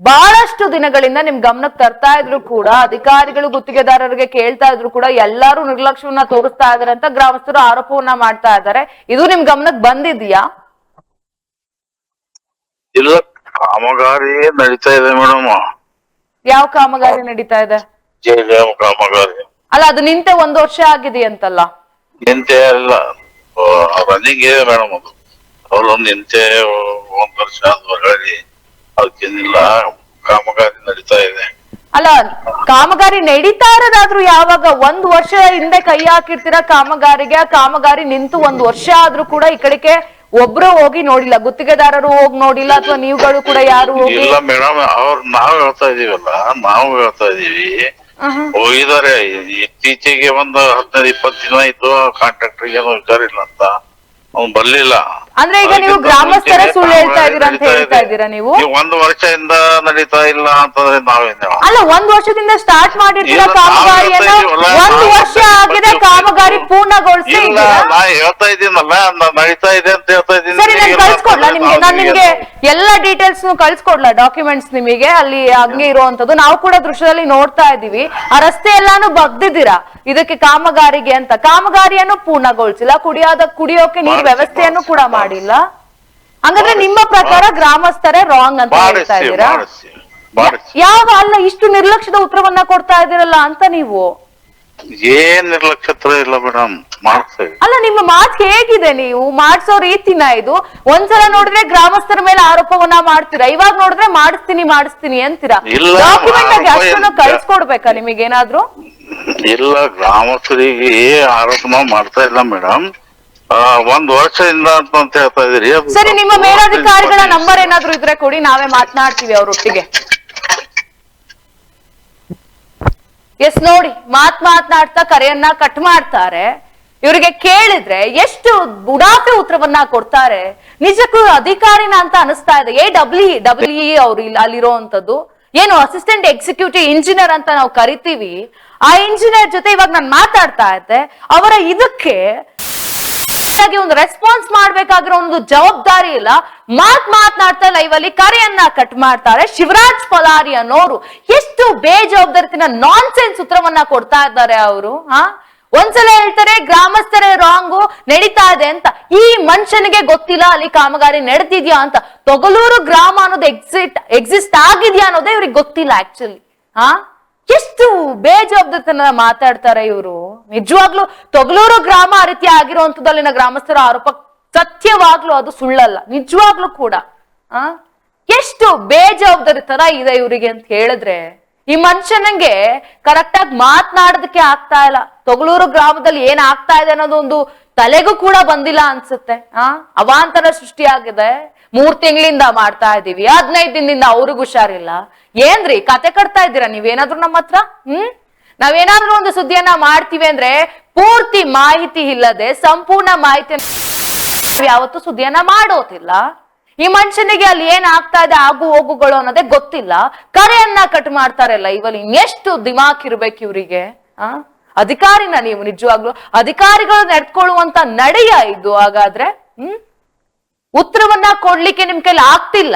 ಬಹಳಷ್ಟು ದಿನಗಳಿಂದ ನಿಮ್ ಗಮನಕ್ಕೆ ತರ್ತಾ ಇದ್ರು ಕೂಡ, ಅಧಿಕಾರಿಗಳು ಗುತ್ತಿಗೆದಾರರಿಗೆ ಕೇಳ್ತಾ ಇದ್ರು ಕೂಡ ಎಲ್ಲರೂ ನಿರ್ಲಕ್ಷ್ಯವನ್ನ ತೋರಿಸ್ತಾ ಇದಾರೆ ಅಂತ ಗ್ರಾಮಸ್ಥರು ಆರೋಪವನ್ನ ಮಾಡ್ತಾ ಇದ್ದಾರೆ. ಇದು ನಿಮ್ ಗಮನಕ್ಕೆ ಬಂದಿದ್ಯಾ? ಇಲ್ಲ, ಕಾಮಗಾರಿ ನಡೀತಾ ಇದೆ ಮೇಡಮ್. ಯಾವ ಕಾಮಗಾರಿ ನಡೀತಾ ಇದೆ? ಜೆಜೆಎಂ ಕಾಮಗಾರಿ. ಅಲ್ಲ, ಅದು ನಿಂತೆ 1 ವರ್ಷ ಆಗಿದೆಯಂತಲ್ಲ? ನಿಂತೆ ಅಲ್ಲ, ರನ್ನಿಂಗ್ ಇದೆ ಮೇಡಮ್. ಅದು ಅವ್ರು ನಿಂತೆ 1 ವರ್ಷ ಆದ್ಮೇಲೆ ಅದಕ್ಕೇನಿಲ್ಲ, ಕಾಮಗಾರಿ ನಡೀತಾ ಇದೆ. ಅಲ್ಲ, ಕಾಮಗಾರಿ ನಡೀತಾ ಇರೋದಾದ್ರೂ ಯಾವಾಗ? 1 ವರ್ಷ ಹಿಂದೆ ಕೈ ಹಾಕಿರ್ತೀರ ಕಾಮಗಾರಿಗೆ, ಆ ಕಾಮಗಾರಿ ನಿಂತು 1 ವರ್ಷ ಆದ್ರೂ ಕೂಡ ಈ ಕಡೆಗೆ ಒಬ್ರು ಹೋಗಿ ನೋಡಿಲ್ಲ, ಗುತ್ತಿಗೆದಾರರು ಹೋಗಿ ನೋಡಿಲ್ಲ, ಅಥವಾ ನೀವುಗಳು ಕೂಡ ಯಾರು ಹೋಗಿ? ಇಲ್ಲ ಮೇಡಮ್, ನಾವ್ ಹೇಳ್ತಾ ಇದೀವಿ ಹೋಗಿದ್ದಾರೆ. ಇತ್ತೀಚೆಗೆ ಒಂದು 15-20 ದಿನ ಆಯ್ತು, ಕಾಂಟ್ರಾಕ್ಟರ್ ಏನೋ ವಿಚಾರ ಇಲ್ಲ ಅಂತ ಅವ್ನು ಬರ್ಲಿಲ್ಲ. ಅಂದ್ರೆ ಈಗ ನೀವು ಗ್ರಾಮಸ್ಥರ ಸುಳ್ಳು ಹೇಳ್ತಾ ಇದೀರಾ ಅಂತ ಹೇಳ್ತಾ ಇದ್ದೀರಾ ನೀವು? 1 ವರ್ಷದಿಂದ ನಡೀತಾ ಇಲ್ಲ ಅಂತಂದ್ರೆ ನಾವೇನು? ಅಲ್ಲ, 1 ವರ್ಷದಿಂದ ಸ್ಟಾರ್ಟ್ ಮಾಡಿರ್ತೀರ ಕಾಮಗಾರಿಯನ್ನ, 1 ವರ್ಷ ಆಗಿದೆ, ಕಾಮಗಾರಿ ಪೂರ್ಣಗೊಳಿಸಿ. ನಾ ಹೇಳ್ತಾ ಇದ್ದೀನಲ್ಲ, ನಡೀತಾ ಇದೆ ಅಂತ ಹೇಳ್ತಾ ಇದ್ದೀನಿ. ಸರಿ, ನಾನು ಕಳ್ಸ್ಕೊಡ್ಲಾ ನಿಮ್ಗೆ? ನಾನು ನಿಮ್ಗೆ ಎಲ್ಲಾ ಡೀಟೇಲ್ಸ್ ಕಳ್ಸ್ಕೊಡ್ಲಾ, ಡಾಕ್ಯುಮೆಂಟ್ಸ್ ನಿಮಗೆ ಅಲ್ಲಿ ಹಂಗೆ ಇರುವಂತದ್ದು. ನಾವು ಕೂಡ ದೃಶ್ಯದಲ್ಲಿ ನೋಡ್ತಾ ಇದೀವಿ. ಆ ರಸ್ತೆ ಎಲ್ಲಾನು ಬಗ್ದಿದ್ದೀರಾ ಇದಕ್ಕೆ ಕಾಮಗಾರಿಗೆ ಅಂತ. ಕಾಮಗಾರಿಯನ್ನು ಪೂರ್ಣಗೊಳಿಸಿಲ್ಲ, ಕುಡಿಯೋಕೆ ನೀರ್ ವ್ಯವಸ್ಥೆಯನ್ನು ಕೂಡ ಮಾಡಿಲ್ಲ. ಹಂಗಂದ್ರೆ ನಿಮ್ಮ ಪ್ರಕಾರ ಗ್ರಾಮಸ್ಥರೇ ರಾಂಗ್ ಅಂತ ಹೇಳ್ತಾ ಇದ್ದೀರಾ? ಯಾವ ಅಲ್ಲ, ಇಷ್ಟು ನಿರ್ಲಕ್ಷ್ಯದ ಉತ್ತರವನ್ನ ಕೊಡ್ತಾ ಇದ್ದೀರಲ್ಲ ಅಂತ ನೀವು? ಏನ್ ನಿರ್ಲಕ್ಷ್ಯತ್ರ ಇಲ್ಲ ಮೇಡಮ್, ಮಾಡ್ತೇವೆ. ಅಲ್ಲ, ನಿಮ್ಮ ಮಾತು ಹೇಗಿದೆ? ನೀವು ಮಾಡ್ಸೋ ರೀತಿನ ಇದು. ಒಂದ್ಸಲ ನೋಡಿದ್ರೆ ಗ್ರಾಮಸ್ಥರ ಮೇಲೆ ಆರೋಪವನ್ನ ಮಾಡ್ತೀರಾ, ಇವಾಗ ನೋಡಿದ್ರೆ ಮಾಡಿಸ್ತೀನಿ ಅಂತೀರಾ. ಡಾಕ್ಯುಮೆಂಟ್ ಆಗಿ ಅಷ್ಟನ್ನು ಕಳ್ಸ್ಕೊಡ್ಬೇಕಾ ನಿಮಗೇನಾದ್ರು? ಇಲ್ಲ, ಗ್ರಾಮಸ್ಥರಿಗೆ ಆರೋಪನ ಮಾಡ್ತಾ ಇಲ್ಲ ಮೇಡಮ್. 1 ವರ್ಷದಿಂದ ಅಂತ ಹೇಳ್ತಾ ಇದೀರಿ. ಸರಿ, ನಿಮ್ಮ ಮೇಲಾಧಿಕಾರಿಗಳ ನಂಬರ್ ಏನಾದ್ರು ಇದ್ರೆ ಕೊಡಿ, ನಾವೇ ಮಾತನಾಡ್ತೀವಿ ಅವರೊಟ್ಟಿಗೆ. ಎಸ್, ನೋಡಿ, ಮಾತನಾಡ್ತಾ ಕರೆಯನ್ನ ಕಟ್ ಮಾಡ್ತಾರೆ. ಇವರಿಗೆ ಕೇಳಿದ್ರೆ ಎಷ್ಟು ಉಡಾಫೆ ಉತ್ತರವನ್ನ ಕೊಡ್ತಾರೆ. ನಿಜಕ್ಕೂ ಅಧಿಕಾರಿನ ಅಂತ ಅನಿಸ್ತಾ ಇದೆ. AWE ಅವ್ರು ಅಲ್ಲಿರೋಂಥದ್ದು ಏನು ಅಸಿಸ್ಟೆಂಟ್ ಎಕ್ಸಿಕ್ಯೂಟಿವ್ ಇಂಜಿನಿಯರ್ ಅಂತ ನಾವು ಕರಿತೀವಿ. ಆ ಇಂಜಿನಿಯರ್ ಜೊತೆ ಇವಾಗ ನಾನು ಮಾತಾಡ್ತಾ ಇದ್ದೆ. ಅವರ ಇದಕ್ಕೆ ಒಂದು ರೆಸ್ಪಾನ್ಸ್ ಮಾಡ್ಬೇಕಾಗಿರೋ ಒಂದು ಜವಾಬ್ದಾರಿ ಇಲ್ಲ. ಮಾತನಾಡ್ತಾ ಲೈವ್ ಅಲ್ಲಿ ಕರೆಯನ್ನ ಕಟ್ ಮಾಡ್ತಾರೆ. ಶಿವರಾಜ್ ಪಲಾರಿ ಅನ್ನೋರು ಎಷ್ಟು ಬೇಜವಾಬ್ದಾರಿತನ ನಾನ್ ಸೆನ್ಸ್ ಉತ್ತರವನ್ನ ಕೊಡ್ತಾ ಇದ್ದಾರೆ ಅವರು. ಒಂದ್ಸಲ ಹೇಳ್ತಾರೆ ಗ್ರಾಮಸ್ಥರೇ ರಾಂಗು ನಡೀತಾ ಇದೆ ಅಂತ. ಈ ಮನುಷ್ಯನಿಗೆ ಗೊತ್ತಿಲ್ಲ ಅಲ್ಲಿ ಕಾಮಗಾರಿ ನಡೆದಿದ್ಯಾ ಅಂತ. ತೊಗಲೂರು ಗ್ರಾಮ ಅನ್ನೋದು ಎಕ್ಸಿಸ್ಟ್ ಆಗಿದ್ಯಾ ಅನ್ನೋದೇ ಇವ್ರಿಗೆ ಗೊತ್ತಿಲ್ಲ ಆಕ್ಚುಲಿ. ಎಷ್ಟು ಬೇಜವಾಬ್ದಾರಿತನ ಮಾತಾಡ್ತಾರೆ ಇವರು. ನಿಜವಾಗ್ಲೂ ತೊಗಲೂರು ಗ್ರಾಮ ಆ ರೀತಿ ಆಗಿರುವಂತದ್ದು ಅಲ್ಲಿನ ಗ್ರಾಮಸ್ಥರ ಆರೋಪ ಸತ್ಯವಾಗ್ಲೂ ಅದು ಸುಳ್ಳಲ್ಲ, ನಿಜವಾಗ್ಲೂ ಕೂಡ. ಎಷ್ಟು ಬೇಜವಾಬ್ದಾರಿತನ ಇದೆ ಇವರಿಗೆ ಅಂತ ಹೇಳಿದ್ರೆ, ಈ ಮನುಷ್ಯನಿಗೆ ಕರೆಕ್ಟ್ ಆಗಿ ಮಾತನಾಡೋದಕ್ಕೆ ಆಗ್ತಾ ಇಲ್ಲ. ತೊಗಲೂರು ಗ್ರಾಮದಲ್ಲಿ ಏನ್ ಆಗ್ತಾ ಇದೆ ಅನ್ನೋದು ಒಂದು ತಲೆಗೂ ಕೂಡ ಬಂದಿಲ್ಲ ಅನ್ಸುತ್ತೆ. ಅವಾಂತರ ಸೃಷ್ಟಿಯಾಗಿದೆ. 3 ತಿಂಗಳಿಂದ ಮಾಡ್ತಾ ಇದೀವಿ, 15 ದಿನದಿಂದ ಅವ್ರಿಗೂ ಹುಷಾರಿಲ್ಲ. ಏನ್ರಿ ಕತೆ ಕಟ್ತಾ ಇದ್ದೀರಾ ನೀವೇನಾದ್ರು ನಮ್ಮ ಹತ್ರ? ನಾವೇನಾದ್ರೂ ಒಂದು ಸುದ್ದಿಯನ್ನ ಮಾಡ್ತೀವಿ ಅಂದ್ರೆ ಪೂರ್ತಿ ಮಾಹಿತಿ ಇಲ್ಲದೆ ಸಂಪೂರ್ಣ ಮಾಹಿತಿ ಯಾವತ್ತೂ ಸುದ್ದಿಯನ್ನ ಮಾಡೋದಿಲ್ಲ. ಈ ಮನುಷ್ಯನಿಗೆ ಅಲ್ಲಿ ಏನ್ ಆಗ್ತಾ ಇದೆ ಆಗು ಹೋಗುಗಳು ಅನ್ನೋದೇ ಗೊತ್ತಿಲ್ಲ. ಕರೆಯನ್ನ ಕಟ್ ಮಾಡ್ತಾರಲ್ಲ ಇವಲ್ಲಿ ಇನ್ನೆಷ್ಟು ದಿಮಾಕ್ ಇರ್ಬೇಕು ಇವ್ರಿಗೆ. ಅಧಿಕಾರಿನ ನೀವು ನಿಜವಾಗ್ಲು ಅಧಿಕಾರಿಗಳು ನಡ್ಕೊಳ್ಳುವಂತ ನಡೆಯ ಇದು? ಹಾಗಾದ್ರೆ ಉತ್ತರವನ್ನ ಕೊಡ್ಲಿಕ್ಕೆ ನಿಮ್ ಕೈಲಿ ಆಗ್ತಿಲ್ಲ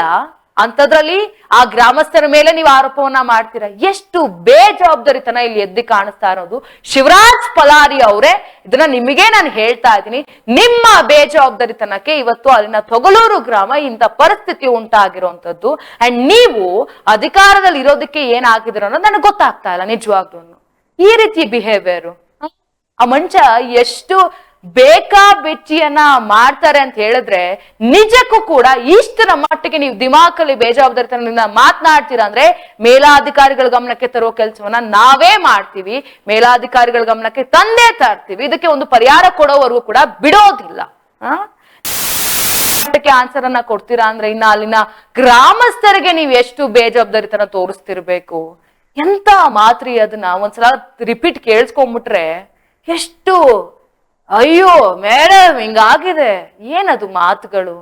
ಅಂತದ್ರಲ್ಲಿ ಆ ಗ್ರಾಮಸ್ಥರ ಮೇಲೆ ನೀವು ಆರೋಪವನ್ನ ಮಾಡ್ತೀರಾ. ಎಷ್ಟು ಬೇಜವಾಬ್ದಾರಿತನ ಇಲ್ಲಿ ಎದ್ದು ಕಾಣಿಸ್ತಾ ಇರೋದು. ಶಿವರಾಜ್ ಪಲಾರಿ ಅವರೇ, ಇದನ್ನ ನಿಮಗೆ ನಾನು ಹೇಳ್ತಾ ಇದ್ದೀನಿ. ನಿಮ್ಮ ಬೇಜವಾಬ್ದಾರಿತನಕ್ಕೆ ಇವತ್ತು ಅಲ್ಲಿನ ತೊಗಲೂರು ಗ್ರಾಮ ಇಂಥ ಪರಿಸ್ಥಿತಿ ಉಂಟಾಗಿರುವಂತದ್ದು. ಅಂಡ್ ನೀವು ಅಧಿಕಾರದಲ್ಲಿ ಇರೋದಕ್ಕೆ ಏನಾಗಿದ್ರು ಅನ್ನೋದು ನನಗೆ ಗೊತ್ತಾಗ್ತಾ ಇಲ್ಲ ನಿಜವಾಗ್ಲೂ. ಈ ರೀತಿ ಬಿಹೇವಿಯರ್ ಆ ಮನುಷ್ಯ ಎಷ್ಟು ಬೇಕಾ ಬೆಚ್ಚಿಯನ್ನ ಮಾಡ್ತಾರೆ ಅಂತ ಹೇಳಿದ್ರೆ, ನಿಜಕ್ಕೂ ಕೂಡ ಇಷ್ಟರ ಮಟ್ಟಿಗೆ ನೀವು ದಿಮಾಕಲ್ಲಿ ಬೇಜವಾಬ್ದಾರಿತನದಿಂದ ಮಾತನಾಡ್ತೀರಾ ಅಂದ್ರೆ ಮೇಲಾಧಿಕಾರಿಗಳ ಗಮನಕ್ಕೆ ತರುವ ಕೆಲಸವನ್ನ ನಾವೇ ಮಾಡ್ತೀವಿ. ಮೇಲಾಧಿಕಾರಿಗಳ ಗಮನಕ್ಕೆ ತಂದೇ ತರ್ತೀವಿ. ಇದಕ್ಕೆ ಒಂದು ಪರಿಹಾರ ಕೊಡೋವರೆಗೂ ಕೂಡ ಬಿಡೋದಿಲ್ಲ. ಆನ್ಸರ್ ಅನ್ನ ಕೊಡ್ತೀರಾ ಅಂದ್ರೆ ಇನ್ನ ಅಲ್ಲಿನ ಗ್ರಾಮಸ್ಥರಿಗೆ ನೀವು ಎಷ್ಟು ಬೇಜವಾಬ್ದಾರಿತನ ತೋರಿಸ್ತಿರ್ಬೇಕು. ಎಂತ ಮಾತ್ರಿ ಅದನ್ನ ಒಂದ್ಸಲ ರಿಪೀಟ್ ಕೇಳಿಸ್ಕೊಂಡ್ಬಿಟ್ರೆ ಎಷ್ಟು ಅಯ್ಯೋ ಮೇಡಮ್ ಹಿಂಗಾಗಿದೆ. ಏನದು ಮಾತುಗಳು?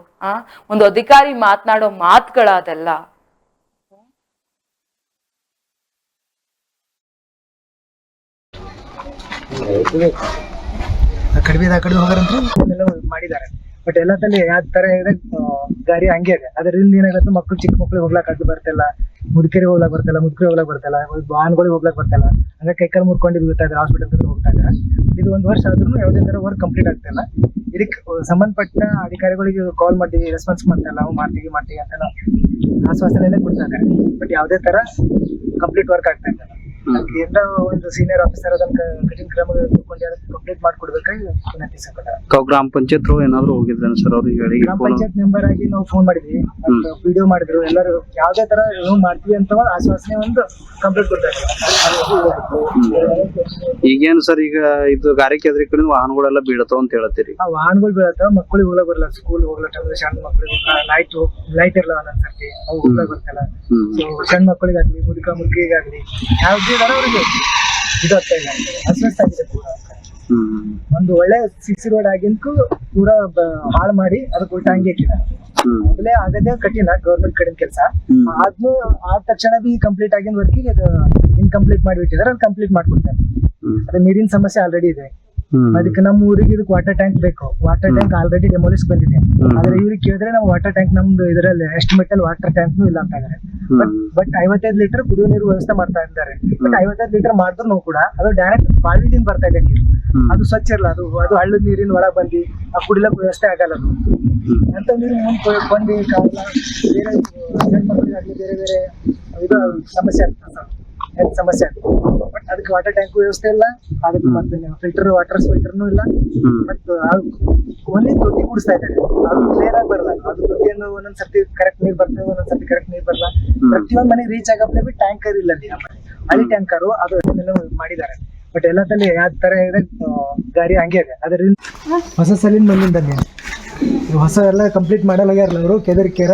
ಒಂದು ಅಧಿಕಾರಿ ಮಾತನಾಡೋ ಮಾತುಗಳದೆಲ್ಲ. ಕಡಿಮೆ ಹೋಗಾರಂತ ಮಾಡಿದ್ದಾರೆ. ಬಟ್ ಎಲ್ಲ ತಲೆ ಯಾವ ತರ ಇದೆ ಗಾಡಿ ಹಂಗೆ ಇದೆ. ಅದರಿಂದ ಏನಾಗುತ್ತೆ, ಮಕ್ಕಳು ಚಿಕ್ಕ ಮಕ್ಳಿಗೆ ಹೋಗ್ಲಾಕ್ ಅದು ಬರ್ತಿಲ್ಲ, ಮುದುಕರಿಗೆ ಹೋಗ್ಲಾಕ್ ಬರ್ತಿಲ್ಲ, ಹೋಗ್ಲಾಕ್ ಬರ್ತಿಲ್ಲ, ವಾಹನಗಳಿಗೆ ಹೋಗ್ಲಾಕ್ ಬರ್ತಿಲ್ಲ. ಹಂಗೆ ಕೈಕಾಲು ಮುರ್ಕೊಂಡು ಬೀಳ್ತಾ ಇದ್ದಾರೆ, ಹಾಸ್ಪಿಟಲ್ ಹೋಗ್ತಾ ಇದ್ದಾರೆ. ಇದು 1 ವರ್ಷ ಆದ್ರೂ ಯಾವುದೇ ತರ ವರ್ಕ್ ಕಂಪ್ಲೀಟ್ ಆಗ್ತಾ ಇಲ್ಲ. ಇದಕ್ಕೆ ಸಂಬಂಧಪಟ್ಟ ಅಧಿಕಾರಿಗಳಿಗೆ ಕಾಲ್ ಮಾಡಿ ರೆಸ್ಪಾನ್ಸ್ ಮಾಡ್ತಾ ಇಲ್ಲ. ನಾವು ಮಾಡ್ತೀವಿ ಅಂತ ನಾವು ಆಶ್ವಾಸನೆ ಕೊಡ್ತಾ ಇದ್ದಾರೆ. ಬಟ್ ಯಾವುದೇ ತರ ಕಂಪ್ಲೀಟ್ ವರ್ಕ್ ಆಗ್ತಾ ಇಲ್ಲ. ಏನೋ ಒಂದು ಸೀನಿಯರ್ ಆಫೀಸರ್ ಅದನ್ನ ಕಠಿಣ ಕ್ರಮ ತಗೊಂಡು ಕಂಪ್ಲೀಟ್ ಮಾಡ್ಕೊಡ್ಬೇಕಾಗಿ ವಿನಂತಿಸಲ್ಪಟ್ಟ. ಗ್ರಾಮ ಪಂಚಾಯತ್ ಏನಾದ್ರು ಹೋಗಿದ್ರೆ ಸರ್ ಅವ್ರಿಗೆ ಹೇಳಿ? ಗ್ರಾಮ ಪಂಚಾಯತ್ ಮೆಂಬರ್ ಆಗಿ ನಾವು ಫೋನ್ ಮಾಡಿದ್ವಿ, ವಿಡಿಯೋ ಮಾಡಿದ್ರು. ಎಲ್ಲರೂ ಯಾವ್ದೇ ತರ ನಾವು ಮಾಡ್ತೀವಿ ಅಂತ ಆಶ್ವಾಸನೆ ಒಂದು ಕಂಪ್ಲೀಟ್ ಕೊಡ್ತಾರೆ. ಈಗೇನು ಸರ್, ಈಗ ಇದು ಗಾರಿಗೆ ಎದ್ರಿ ಕಡೆ ವಾಹನಗಳೆಲ್ಲ ಬೀಳತಾವ ಅಂತ ಹೇಳ್ತೀರಿ? ಆ ವಾಹನಗಳು ಬೀಳತ್ತಾವ, ಮಕ್ಕಳಿಗೆ ಹೋಗ್ಲಕ್ ಬರಲ್ಲ, ಸ್ಕೂಲ್ ಹೋಗ್ಲಕ್ ಸಣ್ಣ ಮಕ್ಕಳಿಗೆ ಲೈಟ್ ಇರಲ್ಲ ಒಂದೊಂದ್ಸರ್ತಿ, ಅವು ಹೋಗ್ಲಕ್ ಬರ್ತಲ್ಲ. ಸೊ ಸಣ್ಣ ಮಕ್ಕಳಿಗಾಗ್ಲಿ ಮುದುಕಿಗಾಗ್ಲಿ ಯಾವ್ದೇ ತರ ಅವ್ರಿಗೆ ಇದಾಗ್ತಾ ಇಲ್ಲ, ಅಸ್ವಸ್ಥ ಆಗಿದೆ ಪೂರ. ಒಂದು ಒಳ್ಳೆ 6 ರೋಡ್ ಆಗಿಂಕು ಪೂರಾ ಹಾಳು ಮಾಡಿ ಅದಕ್ಕೆ ಉಲ್ಟಾ ಹಂಗೆ ಹಾಕಿದ್ದಾರೆ. ಮೊದಲೇ ಆಗದೇ ಕಠಿಣ ಗೌರ್ಮೆಂಟ್ ಕಡೆ ಕೆಲಸ. ಆದ್ರೂ ಆದ ತಕ್ಷಣ ಬಿ ಕಂಪ್ಲೀಟ್ ಆಗಿನ ವರ್ಕಿಗೆ ಅದು ಇನ್ಕಂಪ್ಲೀಟ್ ಮಾಡಿಬಿಟ್ಟಿದ್ದಾರೆ. ಅದು ಕಂಪ್ಲೀಟ್ ಮಾಡ್ಕೊಡ್ತಾರೆ. ಅದೇ ನೀರಿನ ಸಮಸ್ಯೆ ಆಲ್ರೆಡಿ ಇದೆ. ಅದಕ್ಕೆ ನಮ್ಮ ಊರಿಗೆ ಇದಕ್ಕೆ ವಾಟರ್ ಟ್ಯಾಂಕ್ ಬೇಕು. ವಾಟರ್ ಟ್ಯಾಂಕ್ ಆಲ್ರೆಡಿ ಡೆಮೋಲಿಸ್ ಬಂದಿದೆ. ಆದ್ರೆ ಇವ್ರಿಗೆ ಕೇಳಿದ್ರೆ ನಾವು ವಾಟರ್ ಟ್ಯಾಂಕ್ ನಮ್ದು ಇದರಲ್ಲಿ ಎಸ್ಟಿಮೇಟ್ ಅಲ್ಲಿ ವಾಟರ್ ಟ್ಯಾಂಕ್ ಇಲ್ಲ ಅಂತ ಇದಾರೆ. ಬಟ್ 55 ಲೀಟರ್ ಕುಡಿಯೋ ನೀರು ವ್ಯವಸ್ಥೆ ಮಾಡ್ತಾ ಇದ್ದಾರೆ. ಬಟ್ 55 ಲೀಟರ್ ಮಾಡಿದ್ರು ಕೂಡ ಅದು ಡೈರೆಕ್ಟ್ ಬಾವಿದಿಂದ ಬರ್ತಾ ಇದೆ ನೀರು. ಅದು ಸ್ವಚ್ಛ ಇರಲ್ಲ. ಅದು ಹಳ್ಳದ ನೀರಿನ ಒಳಗೆ ಬಂದು ಆ ಕುಡಿಲಕ್ ವ್ಯವಸ್ಥೆ ಆಗಲ್ಲ. ಅದು ಅಂತ ನೀರು ಮುಂದೆ ಬಂದು ಬೇರೆ ಮಕ್ಕಳಿಗಾಗ್ಲಿ ಬೇರೆ ಬೇರೆ ಇದು ಸಮಸ್ಯೆ ಆಗ್ತದೆ, ಹೆಲ್ತ್ ಸಮಸ್ಯೆ ಆಗ್ತದೆ. ಬಟ್ ಅದಕ್ಕೆ ವಾಟರ್ ಟ್ಯಾಂಕ್ ವ್ಯವಸ್ಥೆ ಇಲ್ಲ. ಅದಕ್ಕೆ ಮತ್ತೆ ಫಿಲ್ಟರ್ ಫಿಲ್ಟರ್ನು ಇಲ್ಲ. ಮತ್ತು ಒಂದೇ ತೊಟ್ಟಿ ಕೂಡಿಸ್ತಾ ಇದ್ದಾರೆ. ಅದು ಕ್ಲಿಯರ್ ಆಗಿ ಬರಲ್ಲ. ಅದು ತೊಟ್ಟಿಯನ್ನು ಒಂದೊಂದ್ಸರ್ತಿ ಕರೆಕ್ಟ್ ನೀರ್ ಬರ್ತದೆ, ಒಂದೊಂದ್ಸರ್ತಿ ಕರೆಕ್ಟ್ ನೀರ್ ಬರಲ್ಲ. ಪ್ರತಿಯೊಂದು ಮನೆಗೆ ರೀಚ್ ಆಗಪ್ಲೇ ಟ್ಯಾಂಕರ್ ಇಲ್ಲ ಅಲ್ಲಿ. ಹಳಿ ಟ್ಯಾಂಕರು ಅದು ಮಾಡಿದ್ದಾರೆ. ಬಟ್ ಎಲ್ಲ ತಲೆ ಯಾವ ತರ ಇದೆ ಗಾಡಿ ಹಂಗೆ ಇದೆ. ಅದರಿಂದ ಹೊಸ ಸಲಿನ ಬಂದಿಂದ ಹೊಸ ಎಲ್ಲ ಕಂಪ್ಲೀಟ್ ಮಾಡಲಾಗ್ಯಾರಲ್ಲ ಅವರು ಕೆದರಿಕೆರ